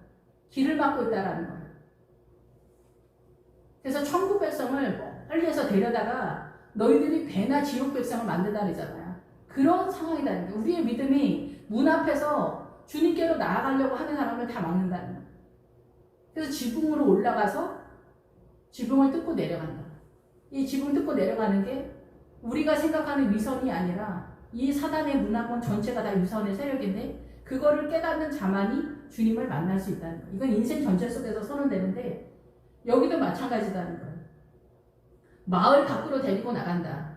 길을 막고 있다라는 거예요. 그래서 천국 백성을 빨리 해서 데려다가 너희들이 배나 지옥 백성을 만든다 그러잖아요. 그런 상황이라는 거예요. 우리의 믿음이 문 앞에서 주님께로 나아가려고 하는 사람을 다 막는다는 거예요. 그래서 지붕으로 올라가서 지붕을 뜯고 내려간다. 이 지붕을 뜯고 내려가는 게 우리가 생각하는 위선이 아니라 이 사단의 문화권 전체가 다 위선의 세력인데 그거를 깨닫는 자만이 주님을 만날 수 있다는 거예요. 이건 인생 전체 속에서 선언되는데 여기도 마찬가지다는 거예요. 마을 밖으로 데리고 나간다.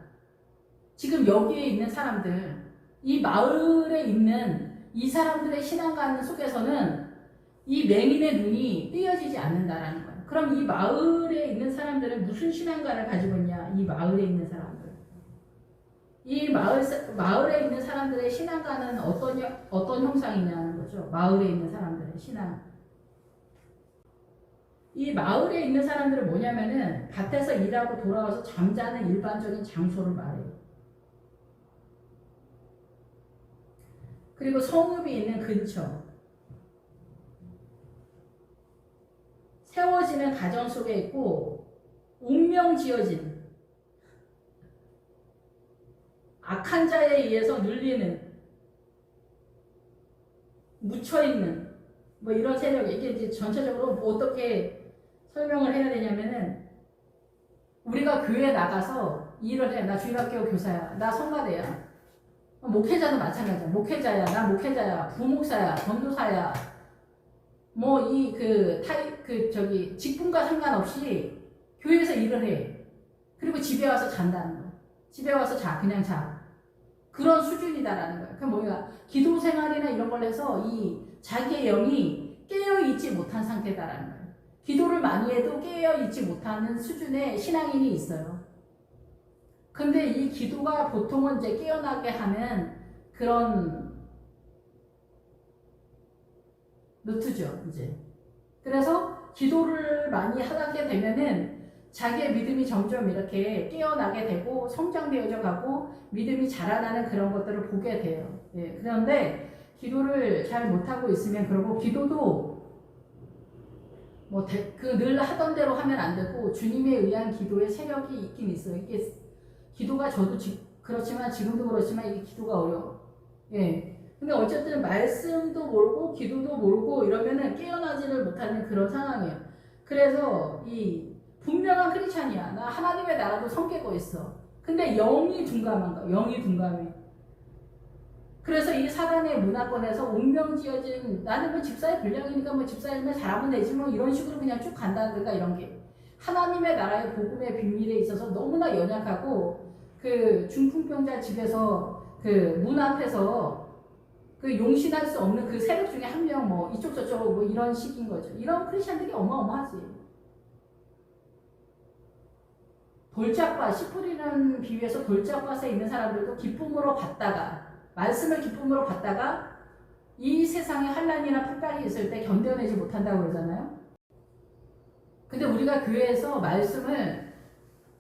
지금 여기에 있는 사람들, 이 마을에 있는 이 사람들의 신앙관 속에서는 이 맹인의 눈이 띄어지지 않는다라는 거예요. 그럼 이 마을에 있는 사람들은 무슨 신앙관을 가지고 있냐? 이 마을에 있는 사람들. 이 마을에 있는 사람들의 신앙관은 어떤 형상이냐는 거죠. 마을에 있는 사람들의 신앙. 이 마을에 있는 사람들은 뭐냐면은 밭에서 일하고 돌아와서 잠자는 일반적인 장소를 말해요. 그리고 성읍이 있는 근처. 세워지는 가정 속에 있고 운명 지어진 악한 자에 의해서 눌리는 묻혀있는 뭐 이런 세력이 이게 이제 전체적으로 어떻게 설명을 해야 되냐면은 우리가 교회 나가서 일을 해. 나 주일학교 교사야. 나 성가대야. 목회자도 마찬가지야. 목회자야. 나 목회자야. 부목사야. 전도사야. 뭐 직분과 상관없이 교회에서 일을 해. 그리고 집에 와서 잔다는 거야. 집에 와서 그냥 자. 그런 수준이다라는 거야. 그럼 뭐야? 기도 생활이나 이런 걸 해서 이 자기의 영이 깨어있지 못한 상태다라는 거예요. 기도를 많이 해도 깨어있지 못하는 수준의 신앙인이 있어요. 근데 이 기도가 보통은 이제 깨어나게 하는 그런 루트죠, 이제. 그래서 기도를 많이 하게 되면은 자기의 믿음이 점점 이렇게 깨어나게 되고 성장되어져 가고 믿음이 자라나는 그런 것들을 보게 돼요. 예, 그런데 기도를 잘 못하고 있으면 그러고 기도도 뭐 늘 하던 대로 하면 안 되고 주님에 의한 기도의 세력이 있긴 있어요. 이게 기도가 저도 그렇지만 지금도 그렇지만 이게 기도가 어려워. 예. 근데 어쨌든 말씀도 모르고 기도도 모르고 이러면은 깨어나지를 못하는 그런 상황이에요. 그래서 이 분명한 크리스찬이야. 나 하나님의 나라도 섬기고 있어. 근데 영이 둔감한 거야. 영이 둔감해. 그래서 이 사단의 문화권에서 운명지어진 나는 뭐 집사의 분량이니까 뭐 집사일만 잘하면 되지 뭐 이런 식으로 그냥 쭉 간다든가 이런 게 하나님의 나라의 복음의 비밀에 있어서 너무나 연약하고 그 중풍병자 집에서 그 문 앞에서 그 용신할 수 없는 그 세력 중에 한 명 뭐 이쪽 저쪽 뭐 이런 식인 거죠. 이런 크리스천들이 어마어마하지. 돌짝밭, 씨 뿌리는 비유에서 돌짝밭에 있는 사람들도 기쁨으로 받다가 말씀을 기쁨으로 받다가 이 세상에 환난이나 폭발이 있을 때 견뎌내지 못한다고 그러잖아요. 근데 우리가 교회에서 말씀을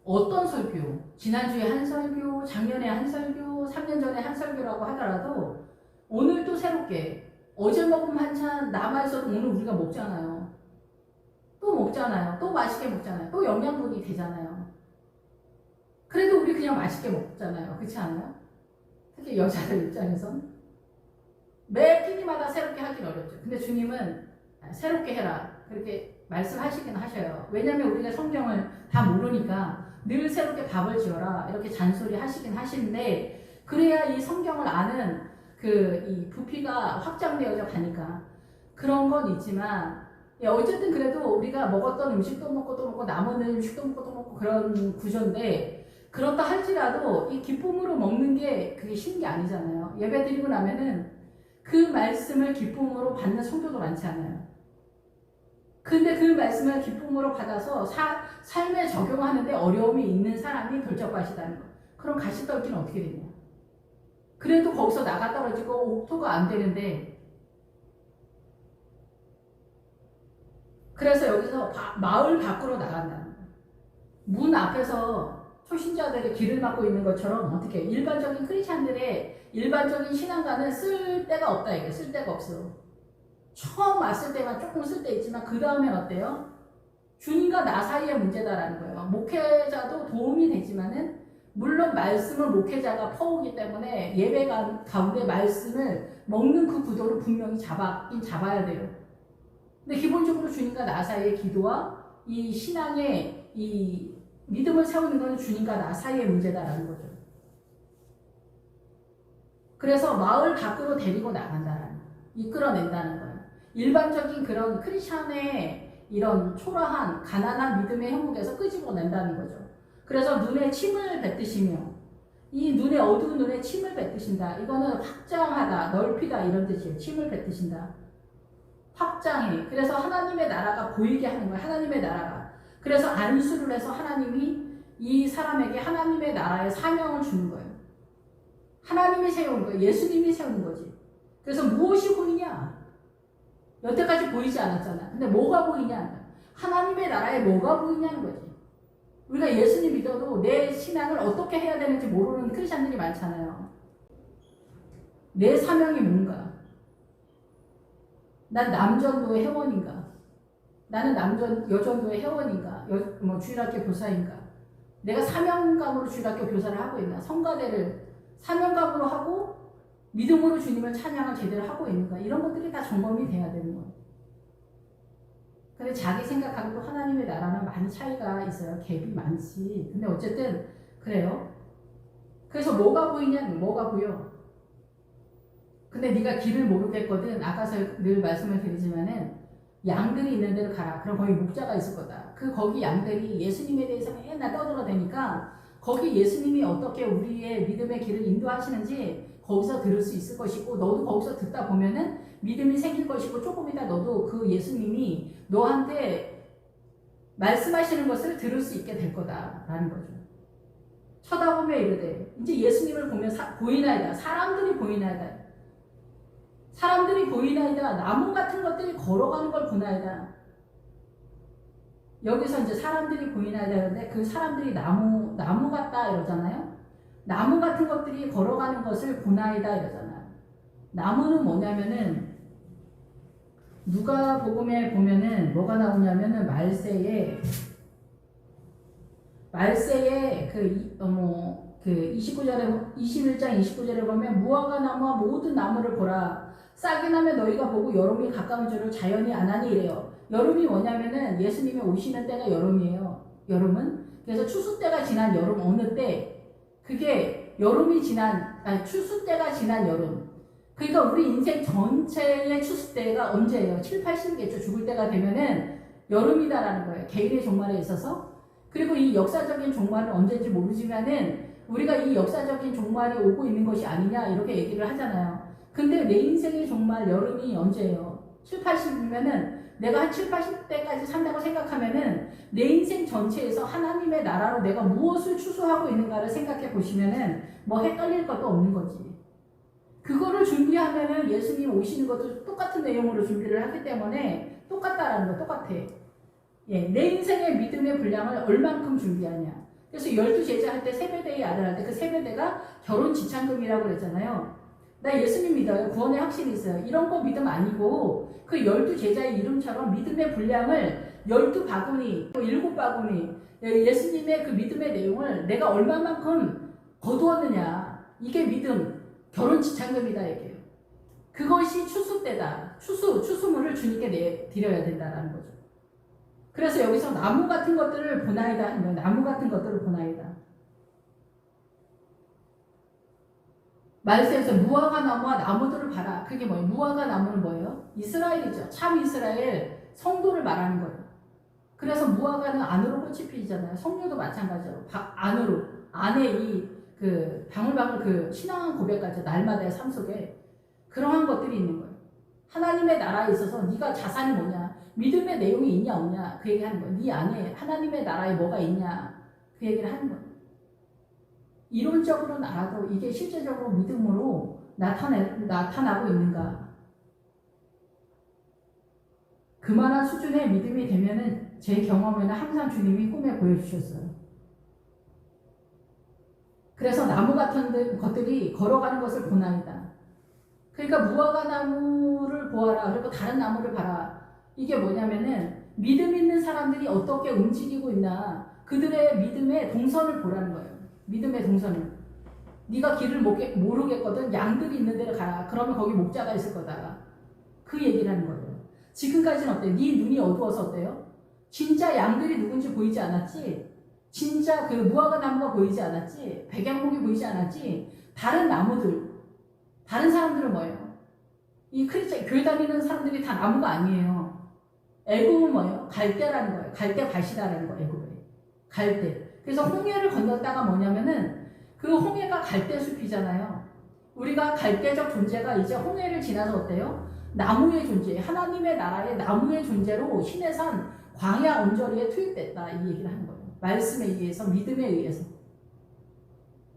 어떤 설교, 지난주에 한 설교, 작년에 한 설교, 3년 전에 한 설교라고 하더라도 오늘 또 새롭게 어제 먹은 반찬 남아있어도 오늘 우리가 먹잖아요. 또 먹잖아요. 또 맛있게 먹잖아요. 또 영양분이 되잖아요. 그래도 우리 그냥 맛있게 먹잖아요. 그렇지 않아요? 특히 여자들 입장에선 매 끼니마다 새롭게 하긴 어렵죠. 근데 주님은 새롭게 해라 그렇게 말씀하시긴 하셔요. 왜냐하면 우리가 성경을 다 모르니까 늘 새롭게 밥을 지어라 이렇게 잔소리 하시긴 하시는데 그래야 이 성경을 아는 그 이 부피가 확장되어져 가니까 그런 건 있지만 어쨌든 그래도 우리가 먹었던 음식도 먹고 또 먹고 남은 음식도 먹고 또 먹고 그런 구조인데 그렇다 할지라도 이 기쁨으로 먹는 게 그게 쉬운 게 아니잖아요. 예배 드리고 나면은 그 말씀을 기쁨으로 받는 성도도 많지 않아요. 근데 그 말씀을 기쁨으로 받아서 삶에 적용하는데 어려움이 있는 사람이 돌짝밭이다는 거. 그럼 가시떨기는 어떻게 되냐? 그래도 거기서 나가 떨어지고 옥토가 안 되는데 그래서 여기서 마을 밖으로 나간다는 거예요. 문 앞에서 초신자들이 길을 막고 있는 것처럼 어떻게 일반적인 크리스찬들의 일반적인 신앙가는 쓸 데가 없다 이게 쓸 데가 없어. 처음 왔을 때만 조금 쓸 데 있지만 그 다음엔 어때요? 주님과 나 사이의 문제다라는 거예요. 목회자도 도움이 되지만은 물론 말씀은 목회자가 퍼오기 때문에 예배 가운데 말씀을 먹는 그 구도를 분명히 잡아야 돼요. 근데 기본적으로 주님과 나 사이의 기도와 이 신앙의 이 믿음을 세우는 것은 주님과 나 사이의 문제다라는 거죠. 그래서 마을 밖으로 데리고 나간다라는 거예요. 이끌어낸다는 거예요. 일반적인 그런 크리스천의 이런 초라한 가난한 믿음의 형국에서 끄집어낸다는 거죠. 그래서 눈에 침을 뱉으시며 이 눈에 어두운 눈에 침을 뱉으신다. 이거는 확장하다, 넓히다 이런 뜻이에요. 침을 뱉으신다. 확장해. 그래서 하나님의 나라가 보이게 하는 거예요. 하나님의 나라가. 그래서 안수를 해서 하나님이 이 사람에게 하나님의 나라의 사명을 주는 거예요. 하나님이 세우는 거예요. 예수님이 세우는 거지. 그래서 무엇이 보이냐? 여태까지 보이지 않았잖아. 근데 뭐가 보이냐? 하나님의 나라에 뭐가 보이냐는 거지. 우리가 예수님 믿어도 내 신앙을 어떻게 해야 되는지 모르는 크리스천들이 많잖아요. 내 사명이 뭔가? 난 남전도의 회원인가? 나는 여전도의 회원인가? 주일학교 교사인가? 내가 사명감으로 주일학교 교사를 하고 있나? 성가대를 사명감으로 하고 믿음으로 주님을 찬양을 제대로 하고 있는가? 이런 것들이 다 점검이 돼야 되는 거예요. 근데 자기 생각하고 또 하나님의 나라는 많이 차이가 있어요. 갭이 많지. 근데 어쨌든 그래요. 그래서 뭐가 보이냐? 뭐가 보여? 근데 네가 길을 모르겠거든. 아까서 늘 말씀을 드리지만은 양들이 있는 데를 가라. 그럼 거기 목자가 있을 거다. 거기 양들이 예수님에 대해서 맨날 떠들어대니까 거기 예수님이 어떻게 우리의 믿음의 길을 인도하시는지 거기서 들을 수 있을 것이고 너도 거기서 듣다 보면은 믿음이 생길 것이고 조금 이따 너도 그 예수님이 너한테 말씀하시는 것을 들을 수 있게 될 거다라는 거죠. 쳐다보며 이르되 이제 예수님을 보면 보이나이다. 사람들이 보이나이다. 사람들이 보이나이다. 나무 같은 것들이 걸어가는 걸 보나이다. 여기서 이제 사람들이 보이나야 되는데 그 사람들이 나무 같다 이러잖아요. 나무 같은 것들이 걸어가는 것을 보나이다 이러잖아요. 나무는 뭐냐면은 누가복음에 보면은 뭐가 나오냐면은 말세에 그 29절에 21장 29절에 보면 무화과 나무와 모든 나무를 보라. 싹이 나면 너희가 보고 여름이 가까운 줄을 자연히 아나니 이래요. 여름이 뭐냐면은 예수님이 오시는 때가 여름이에요. 여름은 그래서 추수 때가 지난 여름 어느 때 그게 추수 때가 지난 여름. 그러니까 우리 인생 전체의 추수 때가 언제예요? 7, 80개초 죽을 때가 되면은 여름이다라는 거예요. 개인의 종말에 있어서. 그리고 이 역사적인 종말은 언제인지 모르지만은 우리가 이 역사적인 종말이 오고 있는 것이 아니냐 이렇게 얘기를 하잖아요. 근데 내 인생의 종말 여름이 언제예요? 7, 80이면은 내가 한 7, 80대까지 산다고 생각하면은 내 인생 전체에서 하나님의 나라로 내가 무엇을 추수하고 있는가를 생각해 보시면은 뭐 헷갈릴 것도 없는 거지. 그거를 준비하면은 예수님 오시는 것도 똑같은 내용으로 준비를 하기 때문에 똑같다라는 거 똑같아. 예, 내 인생의 믿음의 분량을 얼만큼 준비하냐. 그래서 12제자 할 때 세배대의 아들 할 때 그 세배대가 결혼 지참금이라고 그랬잖아요. 나 예수님 믿어요. 구원의 확신이 있어요. 이런 거 믿음 아니고 그 12제자의 이름처럼 믿음의 분량을 12바구니, 7바구니 예수님의 그 믿음의 내용을 내가 얼마만큼 거두었느냐. 이게 믿음, 결혼 지참금이다 얘기예요. 그것이 추수 때다. 추수물을 주님께 드려야 된다라는 거죠. 그래서 여기서 나무 같은 것들을 보나이다 하는 거예요. 나무 같은 것들을 보나이다. 말세에서 무화과 나무와 나무들을 봐라. 그게 뭐예요? 무화과 나무는 뭐예요? 이스라엘이죠. 참 이스라엘 성도를 말하는 거예요. 그래서 무화과는 안으로 꽃이 피잖아요. 성녀도 마찬가지로 안으로 안에 그 방울방울 그 신앙한 고백까지 날마다의 삶 속에 그러한 것들이 있는 거예요. 하나님의 나라에 있어서 네가 자산이 뭐냐, 믿음의 내용이 있냐 없냐 그 얘기하는 거예요. 네 안에 하나님의 나라에 뭐가 있냐 그 얘기를 하는 거예요. 이론적으로는 알아도 이게 실제적으로 믿음으로 나타나고 있는가. 그만한 수준의 믿음이 되면은 제 경험에는 항상 주님이 꿈에 보여주셨어요. 그래서 나무 같은 것들이 걸어가는 것을 보나이다. 그러니까 무화과 나무를 보아라. 그리고 다른 나무를 봐라. 이게 뭐냐면은 믿음 있는 사람들이 어떻게 움직이고 있나 그들의 믿음의 동선을 보라는 거예요. 믿음의 동선을. 네가 길을 모르겠거든. 양들이 있는 데를 가라. 그러면 거기 목자가 있을 거다. 그 얘기를 하는 거예요. 지금까지는 어때? 네 눈이 어두워서 어때요? 진짜 양들이 누군지 보이지 않았지? 진짜 그 무화과 나무가 보이지 않았지? 백양목이 보이지 않았지? 다른 나무들, 다른 사람들은 뭐예요? 이 교회 다니는 사람들이 다 나무가 아니에요. 애굽은 뭐예요? 갈대라는 거예요. 갈대 밭이라는 거예요. 애굽에. 갈대. 그래서 홍해를 건넜다가 뭐냐면은 그 홍해가 갈대 숲이잖아요. 우리가 갈대적 존재가 이제 홍해를 지나서 어때요? 나무의 존재, 하나님의 나라의 나무의 존재로 신의 산 광야 언저리에 투입됐다 이 얘기를 하는 거예요. 말씀에 의해서, 믿음에 의해서.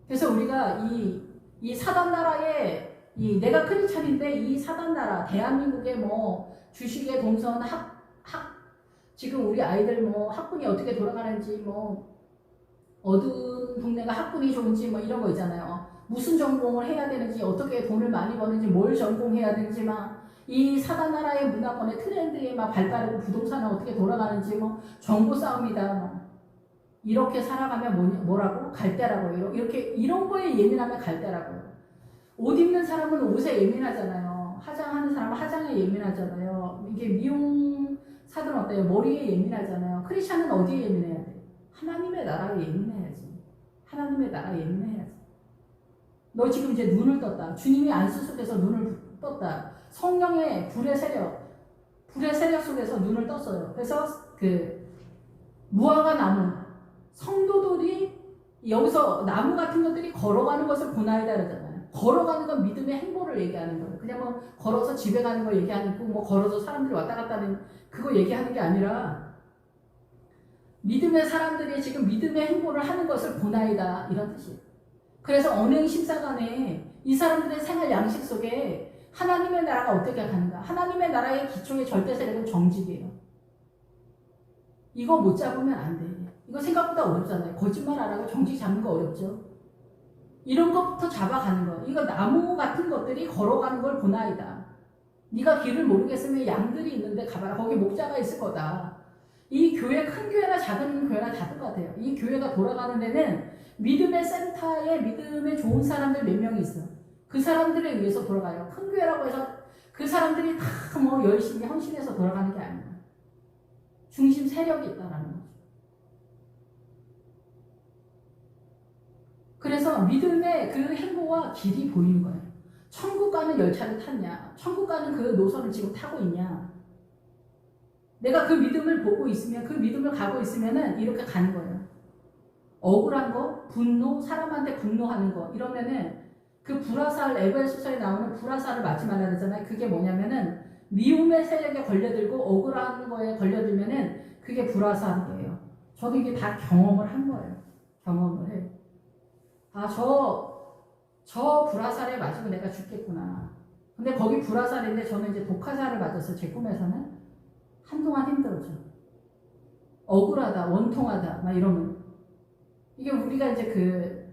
그래서 우리가 이 사단 나라의 내가 크리스찬인데 이 사단 나라 대한민국의 뭐 주식의 동선 지금 우리 아이들 뭐 학군이 어떻게 돌아가는지 뭐 어두운 동네가 학군이 좋은지 뭐 이런 거 있잖아요. 무슨 전공을 해야 되는지 어떻게 돈을 많이 버는지 뭘 전공해야 되는지 막 이 사단 나라의 문화권의 트렌드에 막 발빠르고 부동산은 어떻게 돌아가는지 뭐 정보 싸움이다 뭐 이렇게 살아가면 뭐라고? 갈대라고 이렇게 이런 거에 예민하면 갈대라고요. 옷 입는 사람은 옷에 예민하잖아요. 화장하는 사람은 화장에 예민하잖아요. 이게 미용사들은 어때요? 머리에 예민하잖아요. 크리스찬은 어디에 예민해야 돼? 하나님의 나라에 예민해야지. 하나님의 나라에 예민해야지. 너 지금 이제 눈을 떴다. 주님이 안수 속에서 눈을 떴다. 성령의 불의 세력 속에서 눈을 떴어요. 그래서 그 무화과 나무 성도들이 여기서 나무 같은 것들이 걸어가는 것을 보나이다 그러잖아요. 걸어가는 건 믿음의 행보를 얘기하는 거예요. 그냥 뭐 걸어서 집에 가는 거 얘기하는 거, 뭐 걸어서 사람들이 왔다 갔다 하는 그거 얘기하는 게 아니라 믿음의 사람들이 지금 믿음의 행보를 하는 것을 보나이다 이런 뜻이에요. 그래서 언행 심사간에 이 사람들의 생활 양식 속에 하나님의 나라가 어떻게 가는가? 하나님의 나라의 기초의 절대 세력은 정직이에요. 이거 못 잡으면 안 돼. 이거 생각보다 어렵잖아요. 거짓말 안 하고 정직 잡는 거 어렵죠. 이런 것부터 잡아가는 거. 이거 나무 같은 것들이 걸어가는 걸 보나이다. 네가 길을 모르겠으면 양들이 있는데 가봐라. 거기 목자가 있을 거다. 이 교회, 큰 교회나 작은 교회나 다 똑같아요. 이 교회가 돌아가는 데는 믿음의 센터에 믿음의 좋은 사람들 몇 명이 있어. 그 사람들에 의해서 돌아가요. 큰 교회라고 해서 그 사람들이 다 뭐 열심히 헌신해서 돌아가는 게 아니야. 중심 세력이 있다라는 거죠. 그래서 믿음의 그 행보와 길이 보이는 거예요. 천국 가는 열차를 탔냐? 천국 가는 그 노선을 지금 타고 있냐? 내가 그 믿음을 보고 있으면, 그 믿음을 가고 있으면은 이렇게 가는 거예요. 억울한 거, 분노, 사람한테 분노하는 거, 이러면은 그 불화살, 에베소서에 나오는 불화살을 맞지 말라 그러잖아요. 그게 뭐냐면은 미움의 세력에 걸려들고 억울한 거에 걸려들면은 그게 불화살이에요. 저도 이게 다 경험을 한 거예요. 경험을 해요. 아, 저 불화살에 맞으면 내가 죽겠구나. 근데 거기 불화살인데 저는 이제 독화살을 맞았어요. 제 꿈에서는. 한동안 힘들었죠. 억울하다, 원통하다, 막 이러면. 이게 우리가 이제 그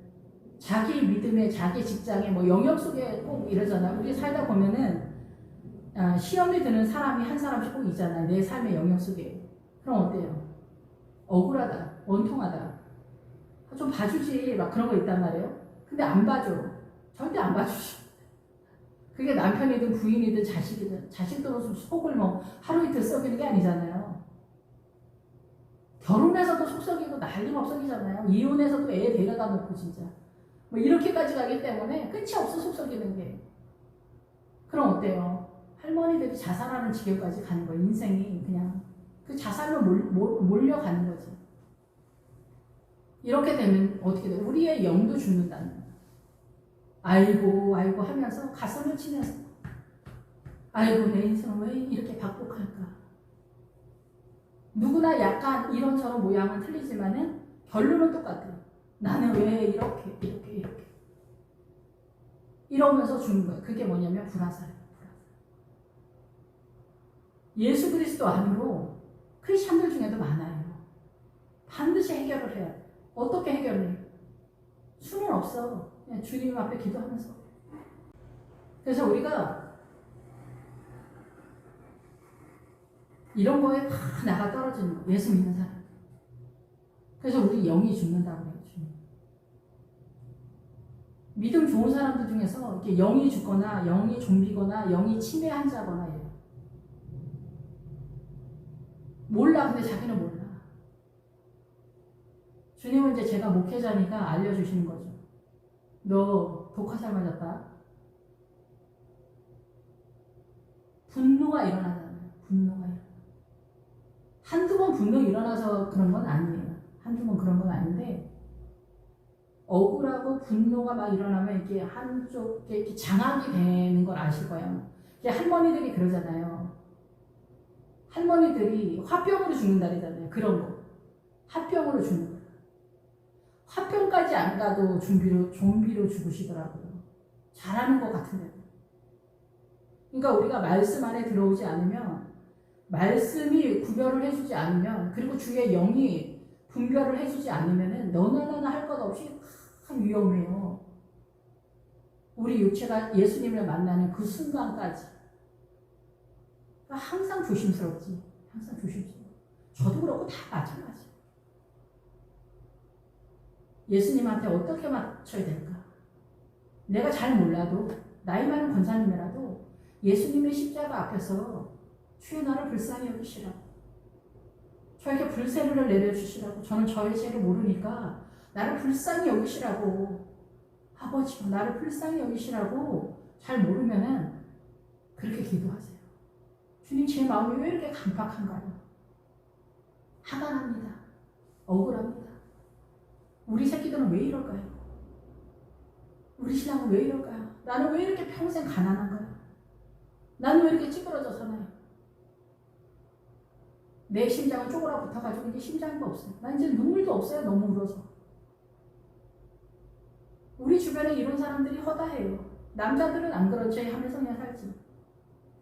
자기 믿음의 자기 직장에 뭐 영역 속에 꼭 이러잖아요. 우리 살다 보면은 시험이 드는 사람이 한 사람씩 꼭 있잖아요. 내 삶의 영역 속에. 그럼 어때요? 억울하다, 원통하다. 좀 봐주지, 막 그런 거 있단 말이에요. 근데 안 봐줘. 절대 안 봐주지. 그게 남편이든 부인이든 자식이든, 자식도 속을 뭐 하루 이틀 썩이는 게 아니잖아요. 결혼해서도 속 썩이고 난리 막 썩이잖아요. 이혼해서도 애 데려다 놓고 진짜. 뭐 이렇게까지 가기 때문에 끝이 없어 속 썩이는 게. 그럼 어때요? 할머니들이 자살하는 지경까지 가는 거예요. 인생이 그냥 그 자살로 몰려가는 거지. 이렇게 되면 어떻게 돼요? 우리의 영도 죽는다는 거예요. 아이고 하면서 가슴을 치면서 아이고 내 인생은 왜 이렇게 박복할까? 누구나 약간 이런저런 모양은 틀리지만은 결론은 똑같아요. 나는 왜 이렇게 이러면서 죽는 거예요. 그게 뭐냐면 불화살이에요. 예수 그리스도 안으로 크리스천들 중에도 많아요. 반드시 해결을 해야 돼. 어떻게 해결해? 수는 없어. 그냥 주님 앞에 기도하면서. 그래서 우리가 이런 거에 다 나가 떨어지는 거. 예수 믿는 사람. 그래서 우리 영이 죽는다고 해요. 주님. 믿음 좋은 사람들 중에서 이렇게 영이 죽거나 영이 좀비거나 영이 치매한 자거나 이래요. 몰라. 근데 자기는 몰라. 주님은 이제 제가 목회자니까 알려주시는 거죠. 너 독화살 맞았다. 분노가 일어나잖아요. 분노가 일어나. 한두 번 분노 일어나서 그런 건 아니에요. 한두 번 그런 건 아닌데 억울하고 분노가 막 일어나면 이게 한쪽에 이렇게 장악이 되는 걸 아실 거예요. 이게 할머니들이 그러잖아요. 할머니들이 화병으로 죽는다잖아요. 그런 거. 화병으로 죽는 거. 화병까지 안 가도 좀비로 죽으시더라고요. 잘하는 것 같은데. 그러니까 우리가 말씀 안에 들어오지 않으면, 말씀이 구별을 해주지 않으면, 그리고 주의 영이 분별을 해주지 않으면 너나 나나 할 것 없이 참 위험해요. 우리 육체가 예수님을 만나는 그 순간까지. 그러니까 항상 조심스럽지. 항상 조심스러워. 저도 그렇고 다 마찬가지. 예수님한테 어떻게 맞춰야 될까? 내가 잘 몰라도 나이 많은 권사님이라도 예수님의 십자가 앞에서 주의 나를 불쌍히 여기시라고, 저에게 불세를 내려주시라고, 저는 저의 죄를 모르니까 나를 불쌍히 여기시라고, 아버지 나를 불쌍히 여기시라고 잘 모르면은 그렇게 기도하세요. 주님 제 마음이 왜 이렇게 강팍한가요? 화가 납니다. 억울합니다. 우리 새끼들은 왜 이럴까요? 우리 신앙은 왜 이럴까요? 나는 왜 이렇게 평생 가난한가요? 나는 왜 이렇게 찌그러져 사나요? 내 심장은 쪼그라 붙어가지고 이제 심장도 없어요. 난 이제 눈물도 없어요. 너무 울어서. 우리 주변에 이런 사람들이 허다해요. 남자들은 안 그렇지 하면서 그냥 살지.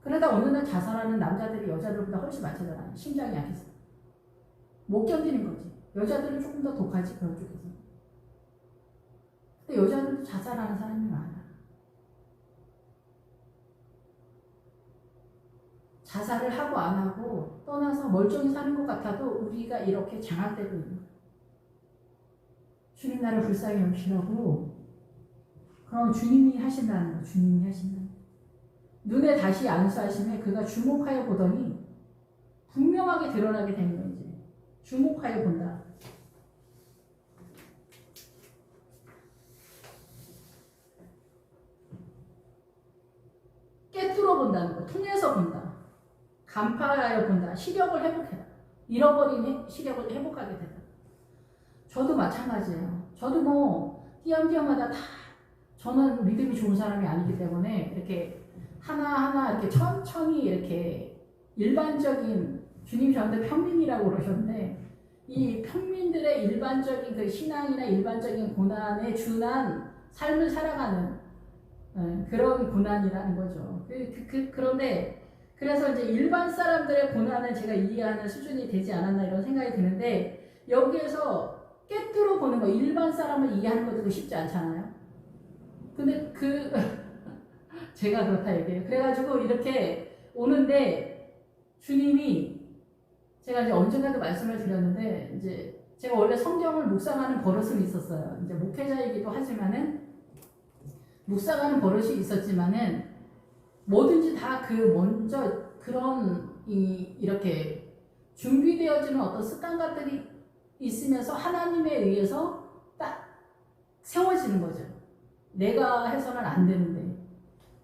그러다 어느 날 자살하는 남자들이 여자들보다 훨씬 많잖아요. 심장이 약해서. 못 견디는 거지. 여자들은 조금 더 독하지, 그런 쪽에서. 근데 여자들도 자살하는 사람이 많아. 자살을 하고 안 하고 떠나서 멀쩡히 사는 것 같아도 우리가 이렇게 장악되고 있는 거야. 주님 나를 불쌍히 여기시라고. 그럼 주님이 하신다는 거야. 주님이 하신다는 거야. 눈에 다시 안수하심에 그가 주목하여 보더니 분명하게 드러나게 되는 거야. 이제 주목하여 본다. 깨뚫어 본다는 거, 통해서 본다, 간파하여 본다, 시력을 회복해라. 잃어버린 시력을 회복하게 된다. 저도 마찬가지예요. 저도 뭐 띄엄띄엄마다 다 저는 믿음이 좋은 사람이 아니기 때문에 이렇게 하나하나 이렇게 천천히 이렇게 일반적인, 주님이 저한테 평민이라고 그러셨는데 이 평민들의 일반적인 그 신앙이나 일반적인 고난에 준한 삶을 살아가는 그런 고난이라는 거죠. 그런데 그래서 이제 일반 사람들의 고난을 제가 이해하는 수준이 되지 않았나 이런 생각이 드는데 여기에서 깨뚫어 보는 거, 일반 사람을 이해하는 것도 쉽지 않잖아요. 근데 제가 그렇다 얘기해요. 그래가지고 이렇게 오는데 주님이, 제가 이제 언젠가도 말씀을 드렸는데 이제 제가 원래 성경을 묵상하는 버릇은 있었어요. 이제 목회자이기도 하지만은 묵상하는 버릇이 있었지만은 뭐든지 다 먼저 그런 이렇게 준비되어지는 어떤 습관들이 있으면서 하나님에 의해서 딱 세워지는 거죠. 내가 해서는 안 되는데.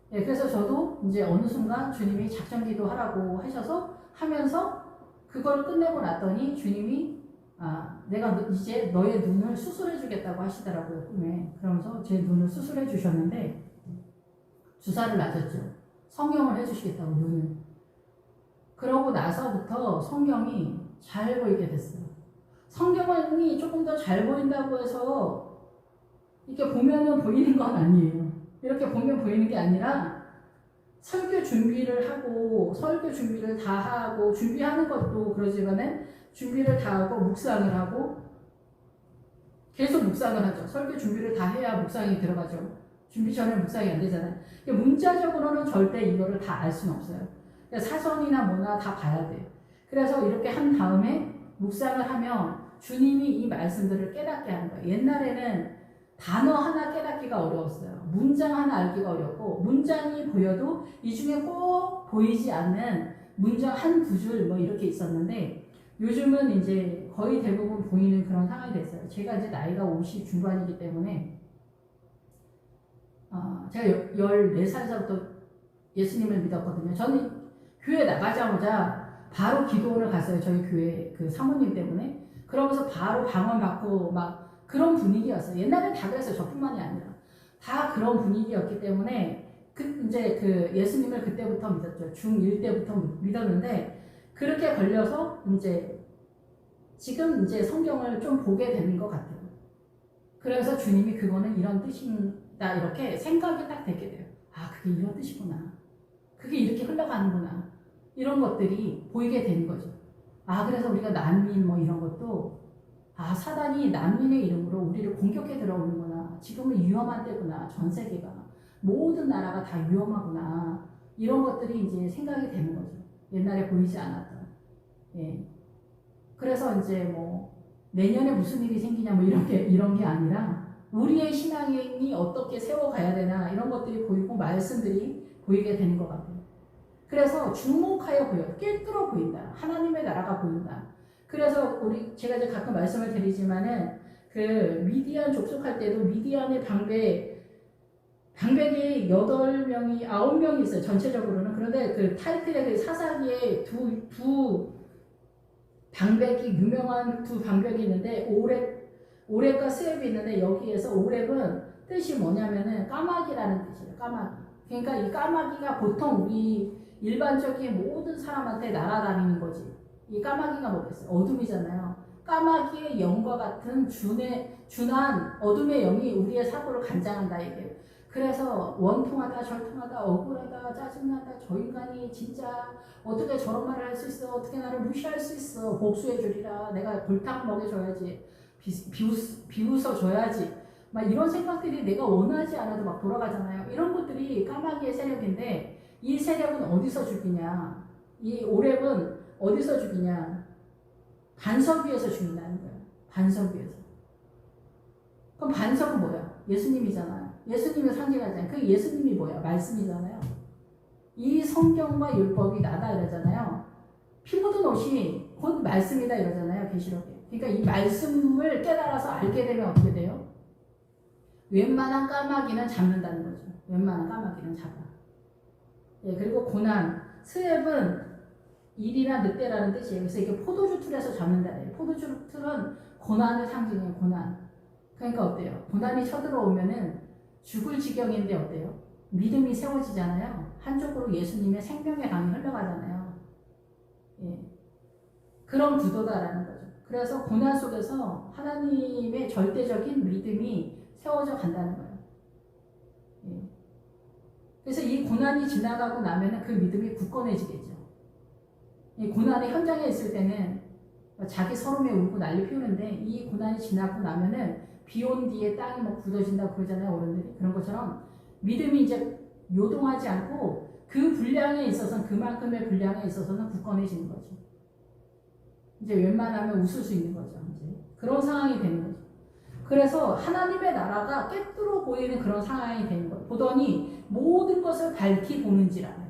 네, 그래서 저도 이제 어느 순간 주님이 작전기도 하라고 하셔서 하면서 그걸 끝내고 났더니 주님이 내가 이제 너의 눈을 수술해 주겠다고 하시더라고요, 꿈에. 그러면서 제 눈을 수술해 주셨는데 주사를 맞았죠. 성경을 해주시겠다고, 눈을. 그러고 나서부터 성경이 잘 보이게 됐어요. 성경이 조금 더 잘 보인다고 해서 이렇게 보면은 보이는 건 아니에요. 이렇게 보면 보이는 게 아니라 설교 준비를 하고 설교 준비를 다 하고 준비하는 것도 그러지만은 준비를 다 하고 묵상을 하고 계속 묵상을 하죠. 설교 준비를 다 해야 묵상이 들어가죠. 준비 전에 묵상이 안 되잖아요. 문자적으로는 절대 이거를 다 알 수는 없어요. 사전이나 뭐나 다 봐야 돼요. 그래서 이렇게 한 다음에 묵상을 하면 주님이 이 말씀들을 깨닫게 하는 거예요. 옛날에는 단어 하나 깨닫기가 어려웠어요. 문장 하나 알기가 어렵고 문장이 보여도 이 중에 꼭 보이지 않는 문장 한 두 줄 뭐 이렇게 있었는데 요즘은 이제 거의 대부분 보이는 그런 상황이 됐어요. 제가 이제 나이가 50 중반이기 때문에 제가 14살서부터 예수님을 믿었거든요. 저는 교회 나가자마자 바로 기도원을 갔어요. 저희 교회 그 사모님 때문에. 그러면서 바로 방언받고 막 그런 분위기였어요. 옛날엔 다 그랬어요. 저뿐만이 아니라. 다 그런 분위기였기 때문에 이제 그 예수님을 그때부터 믿었죠. 중1 때부터 믿었는데 그렇게 걸려서 이제 지금 이제 성경을 좀 보게 되는 것 같아요. 그래서 주님이 그거는 이런 뜻이다 이렇게 생각이 딱 되게 돼요. 그게 이런 뜻이구나. 그게 이렇게 흘러가는구나. 이런 것들이 보이게 되는 거죠. 그래서 우리가 난민 뭐 이런 것도 사단이 난민의 이름으로 우리를 공격해 들어오는구나. 지금은 위험한 때구나. 전 세계가. 모든 나라가 다 위험하구나. 이런 것들이 이제 생각이 되는 거죠. 옛날에 보이지 않았던. 예. 그래서 이제 뭐 내년에 무슨 일이 생기냐 뭐 이런 게 아니라 우리의 신앙이 어떻게 세워가야 되나 이런 것들이 보이고 말씀들이 보이게 되는 것 같아요. 그래서 주목하여 보여. 깨뚫어 보인다. 하나님의 나라가 보인다. 그래서 제가 이제 가끔 말씀을 드리지만은 그 미디안 족속할 때도 미디안의 방백이 8명이 9명이 있어요. 전체적으로는. 그런데 그 타이틀의 그 사사기에 두 방백이 유명한 두 방백이 있는데 오렙과 스웹이 있는데 여기에서 오렙은 뜻이 뭐냐면은 까마귀라는 뜻이에요. 까마귀. 그러니까 이 까마귀가 보통 우리 일반적인 모든 사람한테 날아다니는 거지. 이 까마귀가 뭐겠어요? 어둠이잖아요. 까마귀의 영과 같은 준한 어둠의 영이 우리의 사고를 간장한다 이게. 그래서 원통하다, 절통하다, 억울하다, 짜증나다, 저 인간이 진짜 어떻게 저런 말을 할 수 있어? 어떻게 나를 무시할 수 있어? 복수해 주리라. 내가 골탕 먹여줘야지. 비웃어줘야지. 막 이런 생각들이 내가 원하지 않아도 막 돌아가잖아요. 이런 것들이 까마귀의 세력인데 이 세력은 어디서 죽이냐? 이 오랩은 어디서 죽이냐? 반석 위에서 죽인다는 거예요. 반석 위에서. 그럼 반석은 뭐야? 예수님이잖아요. 예수님을 상징하잖아요. 그 예수님이 뭐야? 말씀이잖아요. 이 성경과 율법이 나다 이러잖아요. 피 묻은 옷이 곧 말씀이다 이러잖아요. 계시록에. 그러니까 이 말씀을 깨달아서 알게 되면 어떻게 돼요? 웬만한 까마귀는 잡는다는 거죠. 웬만한 까마귀는 잡아. 예, 그리고 고난, 스랩은 일이나 늑대라는 뜻이에요. 그래서 이게 포도주 틀에서 잡는다. 포도주 틀은 고난을 상징해요. 고난. 그러니까 어때요? 고난이 쳐들어오면은 죽을 지경인데 어때요? 믿음이 세워지잖아요. 한쪽으로 예수님의 생명의 강이 흘러가잖아요. 예. 그런 구도다라는 거죠. 그래서 고난 속에서 하나님의 절대적인 믿음이 세워져 간다는 거예요. 예. 그래서 이 고난이 지나가고 나면은 그 믿음이 굳건해지겠죠. 이 고난의 현장에 있을 때는 자기 서름에 울고 난리 피우는데 이 고난이 지나고 나면은 비 온 뒤에 땅이 뭐 굳어진다고 그러잖아요, 어른들이. 그런 것처럼 믿음이 이제 요동하지 않고 그 분량에 있어서는 그만큼의 분량에 있어서는 굳건해지는 거죠. 이제 웬만하면 웃을 수 있는 거죠. 이제 그런 상황이 되는 거죠. 그래서 하나님의 나라가 깨뚫어 보이는 그런 상황이 되는 거예요. 보더니 모든 것을 밝히 보는지라.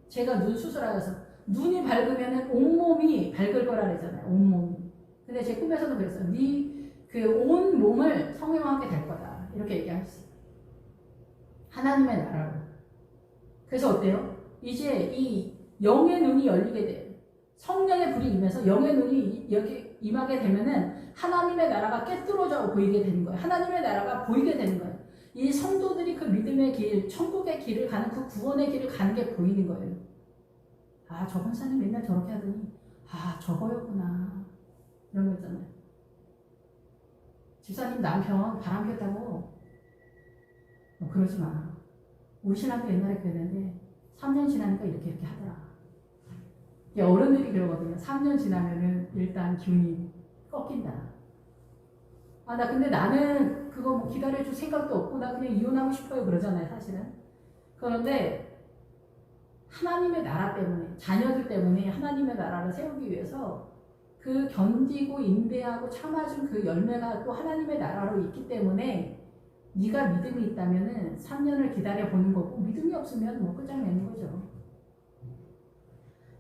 제가 눈 수술하여서 눈이 밝으면 온몸이 밝을 거라 그랬잖아요. 온몸이. 근데 제 꿈에서도 그랬어요. 네 그 온 몸을 성령하게 될 거다. 이렇게 얘기하셨어요. 하나님의 나라로. 그래서 어때요? 이제 이 영의 눈이 열리게 돼요. 성령의 불이 임해서 영의 눈이 이렇게 임하게 되면은 하나님의 나라가 깨뚫어져 보이게 되는 거예요. 하나님의 나라가 보이게 되는 거예요. 이 성도들이 그 믿음의 길, 천국의 길을 가는 그 구원의 길을 가는 게 보이는 거예요. 아, 저 권사님 맨날 저렇게 하더니 아, 저거였구나. 이런 거 있잖아요. 집사님 남편 바람 폈다고 그러지 마. 우리 신랑도 옛날에 그랬는데 3년 지나니까 이렇게 하더라. 어른들이 그러거든요. 3년 지나면은 일단 기운이 꺾인다. 아, 나 근데 나는 그거 뭐 기다려줄 생각도 없고 나 그냥 이혼하고 싶어요. 그러잖아요, 사실은. 그런데 하나님의 나라 때문에, 자녀들 때문에 하나님의 나라를 세우기 위해서 그 견디고 인내하고 참아준 그 열매가 또 하나님의 나라로 있기 때문에 네가 믿음이 있다면은 3년을 기다려 보는 거고 믿음이 없으면 뭐 끝장내는 거죠.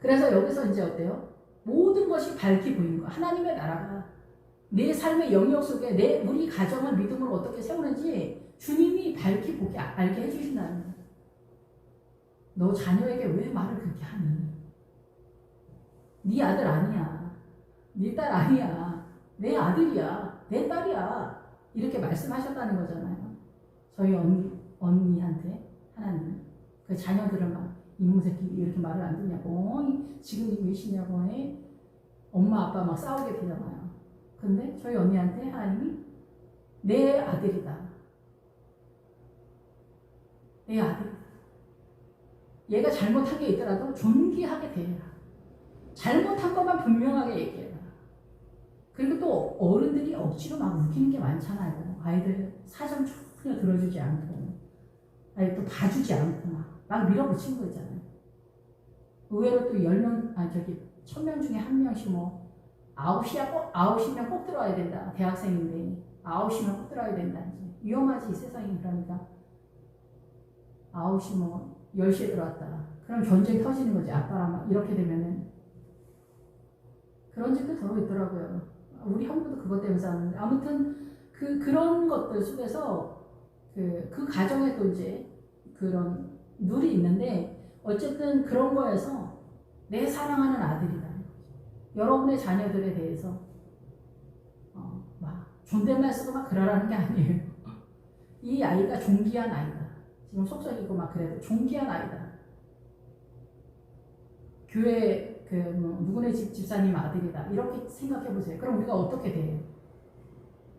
그래서 여기서 이제 어때요? 모든 것이 밝히 보이는 거야. 하나님의 나라가 내 삶의 영역 속에 우리 가정을 믿음으로 어떻게 세우는지 주님이 밝히 보게 알게 해주신다는 거야. 너 자녀에게 왜 말을 그렇게 하니? 네 아들 아니야. 네 딸 아니야. 내 아들이야. 내 딸이야. 이렇게 말씀하셨다는 거잖아요. 저희 언니한테 하나님 그 자녀들을 막 이놈 새끼 이렇게 말을 안 듣냐고 지금 왜 쉬냐고 해. 엄마 아빠 막 싸우게 되잖아요. 근데 저희 언니한테 하나님이 내 아들이다. 내 아들이다. 얘가 잘못한 게 있더라도 존귀하게 대해라. 잘못한 것만 분명하게 얘기해라. 그리고 또 어른들이 억지로 막 웃기는 게 많잖아요. 아이들 사정 전혀 들어주지 않고 아니 또 봐주지 않고 막 밀어붙이는 거 있잖아요. 의외로 또 1000명 중에 한 명씩 뭐 9시면 꼭 들어와야 된다. 대학생인데 9시면 꼭 들어와야 된다. 이제 위험하지 이 세상이. 그러니까 9시 뭐 10시에 들어왔다. 그럼 전쟁 터지는 거지. 아빠랑 막 이렇게 되면은. 그런 집도 더러 있더라고요. 우리 형부도 그것 때문에 싸웠는데 아무튼 그런 것들 속에서 그 가정에 또 이제 그런 룰이 있는데 어쨌든 그런 거에서 내 사랑하는 아들이다. 여러분의 자녀들에 대해서 막 존댓말 쓰고 막 그러라는 게 아니에요. 이 아이가 존귀한 아이다. 지금 속썩이고 막 그래도 존귀한 아이다. 교회 누구네 집사님 아들이다. 이렇게 생각해 보세요. 그럼 우리가 어떻게 돼요?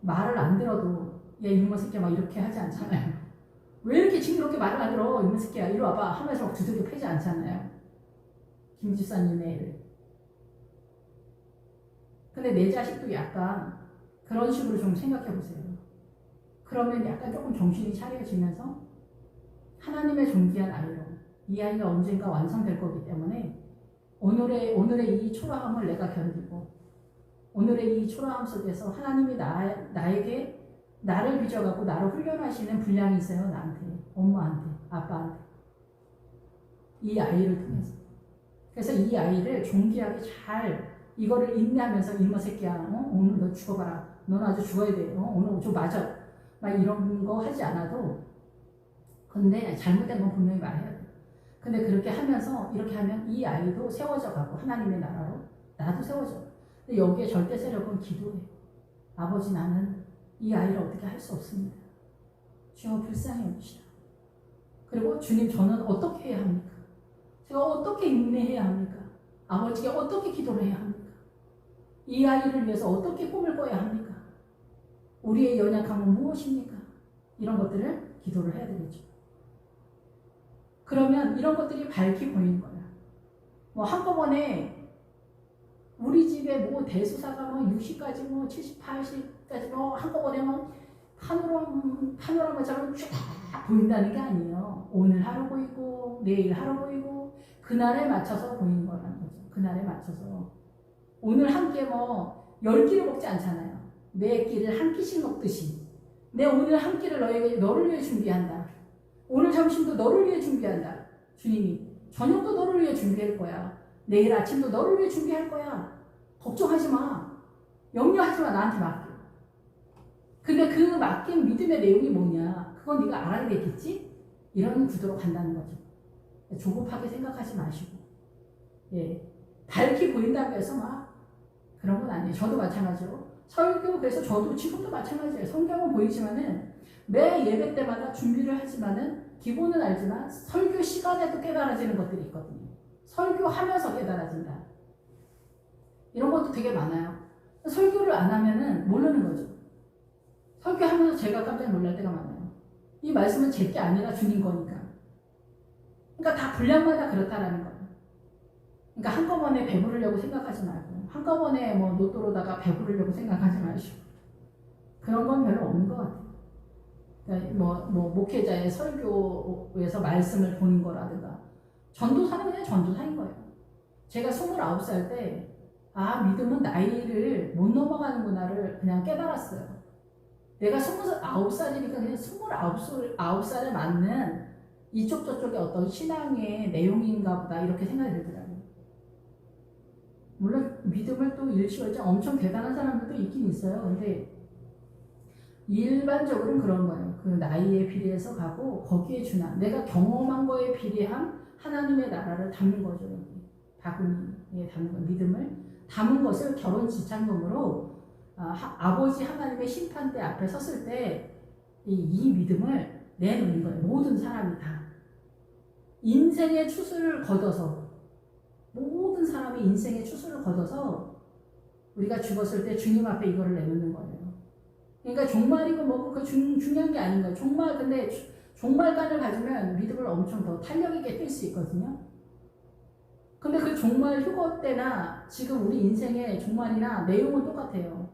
말을 안 들어도 얘 이놈의 새끼야 막 이렇게 하지 않잖아요. 왜 이렇게 징그럽게 말을 안 들어? 이놈 새끼야, 이리 와봐 하면서 두들겨 패지 않잖아요. 김 집사님의 애를. 근데 내 자식도 약간 그런 식으로 좀 생각해 보세요. 그러면 약간 조금 정신이 차려지면서 하나님의 존귀한 아이로 이 아이가 언젠가 완성될 거기 때문에 오늘의 이 초라함을 내가 견디고 오늘의 이 초라함 속에서 하나님이 나에게 나를 빚어갖고 나를 훈련하시는 분량이 있어요. 나한테, 엄마한테, 아빠한테. 이 아이를 통해서. 그래서 이 아이를 존귀하게 잘 이거를 인내하면서 이놈의 새끼야, 오늘 너 죽어봐라. 너는 아주 죽어야 돼. 오늘 좀 맞아. 막 이런 거 하지 않아도 근데 잘못된 건 분명히 말해야 돼. 근데 그렇게 하면서 이렇게 하면 이 아이도 세워져 가고 하나님의 나라로 나도 세워져. 근데 여기에 절대 세력은 기도해. 아버지 나는 이 아이를 어떻게 할 수 없습니다. 주여 불쌍히 여기시라. 그리고 주님 저는 어떻게 해야 합니까? 제가 어떻게 인내해야 합니까? 아버지께 어떻게 기도를 해야 합니까? 이 아이를 위해서 어떻게 꿈을 꿔야 합니까? 우리의 연약함은 무엇입니까? 이런 것들을 기도를 해야 되겠죠. 그러면 이런 것들이 밝히 보이는 거야. 뭐 한꺼번에 우리 집에 뭐 대수사가 뭐 60까지 뭐 70, 80까지 뭐 한꺼번에 뭐 파노라마처럼 쫙 보인다는 게 아니에요. 오늘 하루 보이고 내일 하루 보이고 그날에 맞춰서 보이는 거라는 거죠. 그날에 맞춰서. 오늘 한 끼 뭐 10끼를 먹지 않잖아요. 매 끼를 한 끼씩 먹듯이 내 오늘 한 끼를 너를 위해 준비한다. 오늘 점심도 너를 위해 준비한다. 주님이 저녁도 너를 위해 준비할 거야. 내일 아침도 너를 위해 준비할 거야. 걱정하지 마. 염려하지 마. 나한테 맡겨. 근데 그 맡긴 믿음의 내용이 뭐냐? 그건 네가 알아야 되겠지? 이런 구도로 간다는 거죠. 조급하게 생각하지 마시고, 예, 밝게 보인다고 해서 막 그런 건 아니에요. 저도 마찬가지로 설교 그래서 저도 지금도 마찬가지예요. 성경은 보이지만은 매 예배 때마다 준비를 하지만은 기본은 알지만 설교 시간에도 깨달아지는 것들이 있거든요. 설교하면서 깨달아진다. 이런 것도 되게 많아요. 설교를 안 하면은 모르는 거죠. 설교하면서 제가 깜짝 놀랄 때가 많아요. 이 말씀은 제 게 아니라 주님 거니까. 그러니까 다 분량마다 그렇다라는 거예요. 그러니까 한꺼번에 배부르려고 생각하지 말고 한꺼번에 뭐 로또로다가 배부르려고 생각하지 마시고 그런 건 별로 없는 것 같아요. 그러니까 뭐 목회자의 설교에서 말씀을 보는 거라든가 전도사는 그냥 전도사인 거예요. 제가 29살 때 믿음은 나이를 못 넘어가는구나를 그냥 깨달았어요. 내가 29살이니까 그냥 29살에 맞는 이쪽 저쪽의 어떤 신앙의 내용인가 보다 이렇게 생각이 들더라고요. 물론 믿음을 또 일시월장 엄청 대단한 사람들도 있긴 있어요. 근데 일반적으로는 그런 거예요. 그 나이에 비례해서 가고 거기에 준한 내가 경험한 거에 비례한 하나님의 나라를 담는 거죠. 바구니에 담는 거, 믿음을 담은 것을 결혼 지참금으로 아버지 하나님의 심판대 앞에 섰을 때 이 믿음을 내놓는 거예요. 모든 사람이 다. 인생의 추수를 걷어서 모든 사람이 인생의 추수를 걷어서 우리가 죽었을 때 주님 앞에 이거를 내놓는 거예요. 그러니까 종말이고 뭐고 그 중요한 게 아닌 거예요. 근데 종말관을 가지면 믿음을 엄청 더 탄력 있게 뛸 수 있거든요. 근데 그 종말 휴거 때나 지금 우리 인생의 종말이나 내용은 똑같아요.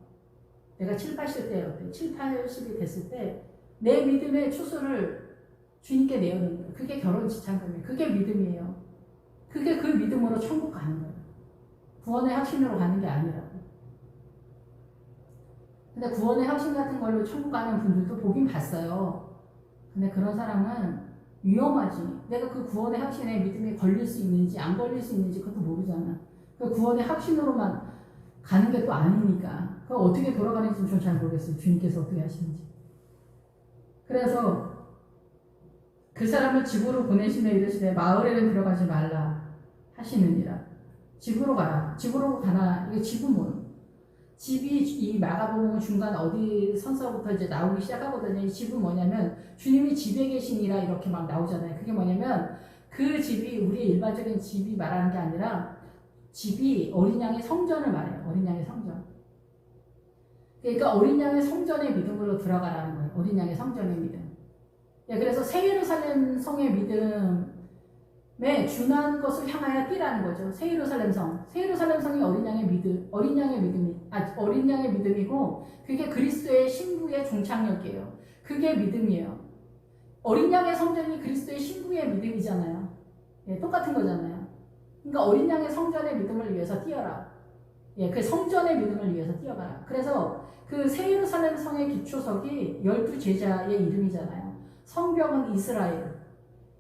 내가 7, 80이 됐을 때 내 믿음의 추수를 주님께 내어놓는 거예요. 그게 결혼 지참금이에요. 그게 믿음이에요. 그게 그 믿음으로 천국 가는 거예요. 구원의 확신으로 가는 게 아니라고. 근데 구원의 확신 같은 걸로 천국 가는 분들도 보긴 봤어요. 근데 그런 사람은 위험하지. 내가 그 구원의 확신에 믿음이 걸릴 수 있는지 안 걸릴 수 있는지 그것도 모르잖아. 그 구원의 확신으로만 가는 게 또 아니니까. 그거 어떻게 돌아가는지 좀 잘 모르겠어요. 주님께서 어떻게 하시는지. 그래서 그 사람을 집으로 보내시며 이르시되 마을에는 들어가지 말라 하시느니라. 집으로 가라. 집으로 가나. 이게 집은 뭐예요? 집이 이 마가복음 중간 어디 선서부터 이제 나오기 시작하거든요. 이 집은 뭐냐면 주님이 집에 계시니라 이렇게 막 나오잖아요. 그게 뭐냐면 그 집이 우리의 일반적인 집이 말하는 게 아니라 집이 어린 양의 성전을 말해요. 어린 양의 성전. 그러니까 어린 양의 성전의 믿음으로 들어가라는 거예요. 어린 양의 성전의 믿음. 예, 그래서 새 예루살렘 성의 믿음에 준한 것을 향하여 뛰라는 거죠. 새 예루살렘 성. 새 예루살렘 성이 어린 양의 믿음이고, 그게 그리스도의 신부의 종착역이에요. 그게 믿음이에요. 어린 양의 성전이 그리스도의 신부의 믿음이잖아요. 예, 똑같은 거잖아요. 그러니까 어린 양의 성전의 믿음을 위해서 뛰어라. 예, 그 성전의 믿음을 위해서 뛰어가라. 그래서 그 새 예루살렘 성의 기초석이 12제자의 이름이잖아요. 성벽은 이스라엘.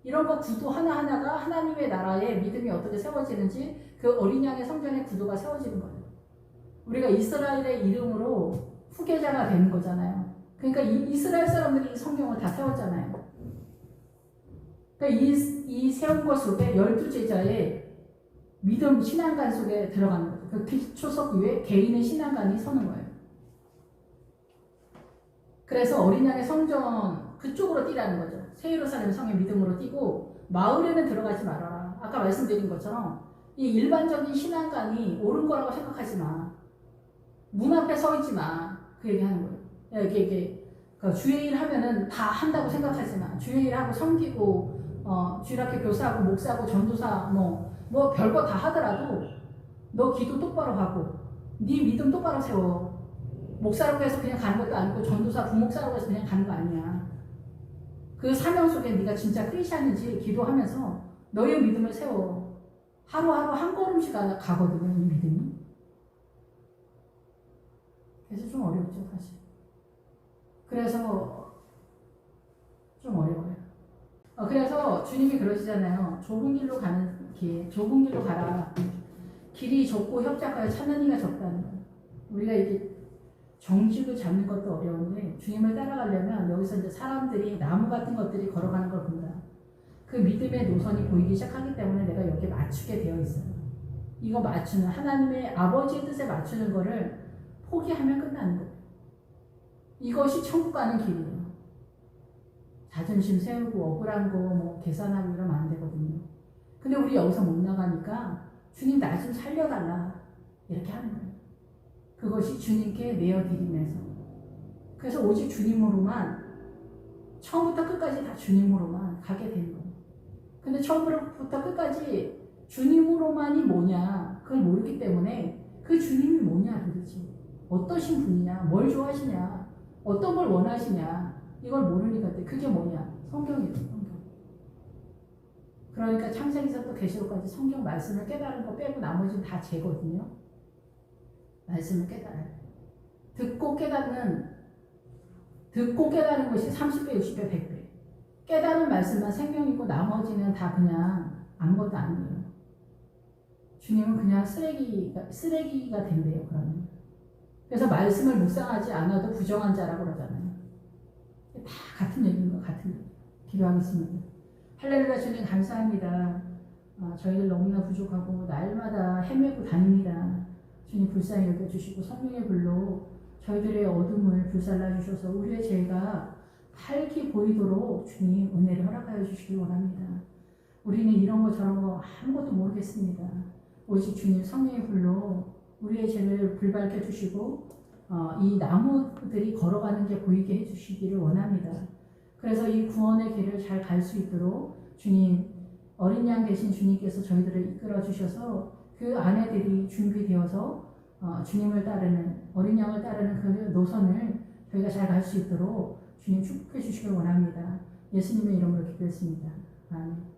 이런 거 구도 하나하나가 하나님의 나라의 믿음이 어떻게 세워지는지 그 어린 양의 성전의 구도가 세워지는 거예요. 우리가 이스라엘의 이름으로 후계자가 되는 거잖아요. 그러니까 이스라엘 사람들이 이 성경을 다 세웠잖아요. 그러니까 이 세운 것 속에 12제자의 믿음 신앙관 속에 들어가는 거죠. 그 기초석 위에 개인의 신앙관이 서는 거예요. 그래서 어린 양의 성전 그쪽으로 뛰라는 거죠. 새 예루살렘 성의 믿음으로 뛰고 마을에는 들어가지 말아라. 아까 말씀드린 것처럼 이 일반적인 신앙관이 옳은 거라고 생각하지 마. 문 앞에 서 있지 마. 그 얘기하는 거예요. 이게 주의 일 하면은 다 한다고 생각하지 마. 주의 일 하고 섬기고 주일학교 교사하고 목사하고 전도사 뭐 별거 다 하더라도 너 기도 똑바로 하고 네 믿음 똑바로 세워. 목사라고 해서 그냥 가는 것도 아니고 전도사 부목사라고 해서 그냥 가는 거 아니야. 그 사명 속에 네가 진짜 크리스찬인지 기도하면서 너의 믿음을 세워. 하루하루 한 걸음씩 가거든요, 이 믿음이. 그래서 좀 어렵죠, 사실. 그래서 좀 어려워요. 그래서 주님이 그러시잖아요. 좁은 길로 가라. 길이 좁고 협착하여 찾는 이가 적다는 거예요. 우리가 이게 정직을 잡는 것도 어려운데 주님을 따라가려면 여기서 이제 사람들이 나무 같은 것들이 걸어가는 걸 본다. 그 믿음의 노선이 보이기 시작하기 때문에 내가 여기에 맞추게 되어 있어요. 이거 맞추는 하나님의 아버지의 뜻에 맞추는 거를 포기하면 끝나는 거예요. 이것이 천국 가는 길이에요. 자존심 세우고 억울한 거 계산하고 이러면 안 되거든요. 근데 우리 여기서 못 나가니까 주님 나 좀 살려달라 이렇게 하는 거예요. 그것이 주님께 내어드리면서. 그래서 오직 주님으로만 처음부터 끝까지 다 주님으로만 가게 되는 거예요. 근데 처음부터 끝까지 주님으로만이 뭐냐 그걸 모르기 때문에 그 주님이 뭐냐 도대체 어떠신 분이냐 뭘 좋아하시냐 어떤 걸 원하시냐 이걸 모르니까 그게 뭐냐 성경이에요. 성경. 그러니까 창세기서부터 계시록까지 성경 말씀을 깨달은 거 빼고 나머지는 다 죄거든요. 말씀을 깨달아요. 듣고 깨닫는 것이 30배, 60배, 100배. 깨달은 말씀만 생명이고 나머지는 다 그냥 아무것도 아니에요. 주님은 그냥 쓰레기가 된대요. 그러면. 그래서 말씀을 묵상하지 않아도 부정한 자라고 그러잖아요. 다 같은 얘기인 거 같은 얘기. 기도하겠습니다. 할렐루야 주님 감사합니다. 저희들 너무나 부족하고 날마다 헤매고 다닙니다. 주님 불쌍히 여겨주시고 성령의 불로 저희들의 어둠을 불살라 주셔서 우리의 죄가 밝게 보이도록 주님 은혜를 허락하여 주시기 원합니다. 우리는 이런 거 저런 거 아무것도 모르겠습니다. 오직 주님 성령의 불로 우리의 죄를 불밝혀 주시고 이 나무들이 걸어가는 게 보이게 해주시기를 원합니다. 그래서 이 구원의 길을 잘 갈 수 있도록 주님 어린 양 되신 주님께서 저희들을 이끌어 주셔서 그 아내들이 준비되어서 주님을 따르는 어린 양을 따르는 그 노선을 저희가 잘 갈 수 있도록 주님 축복해 주시길 원합니다. 예수님의 이름으로 기도했습니다. 아멘.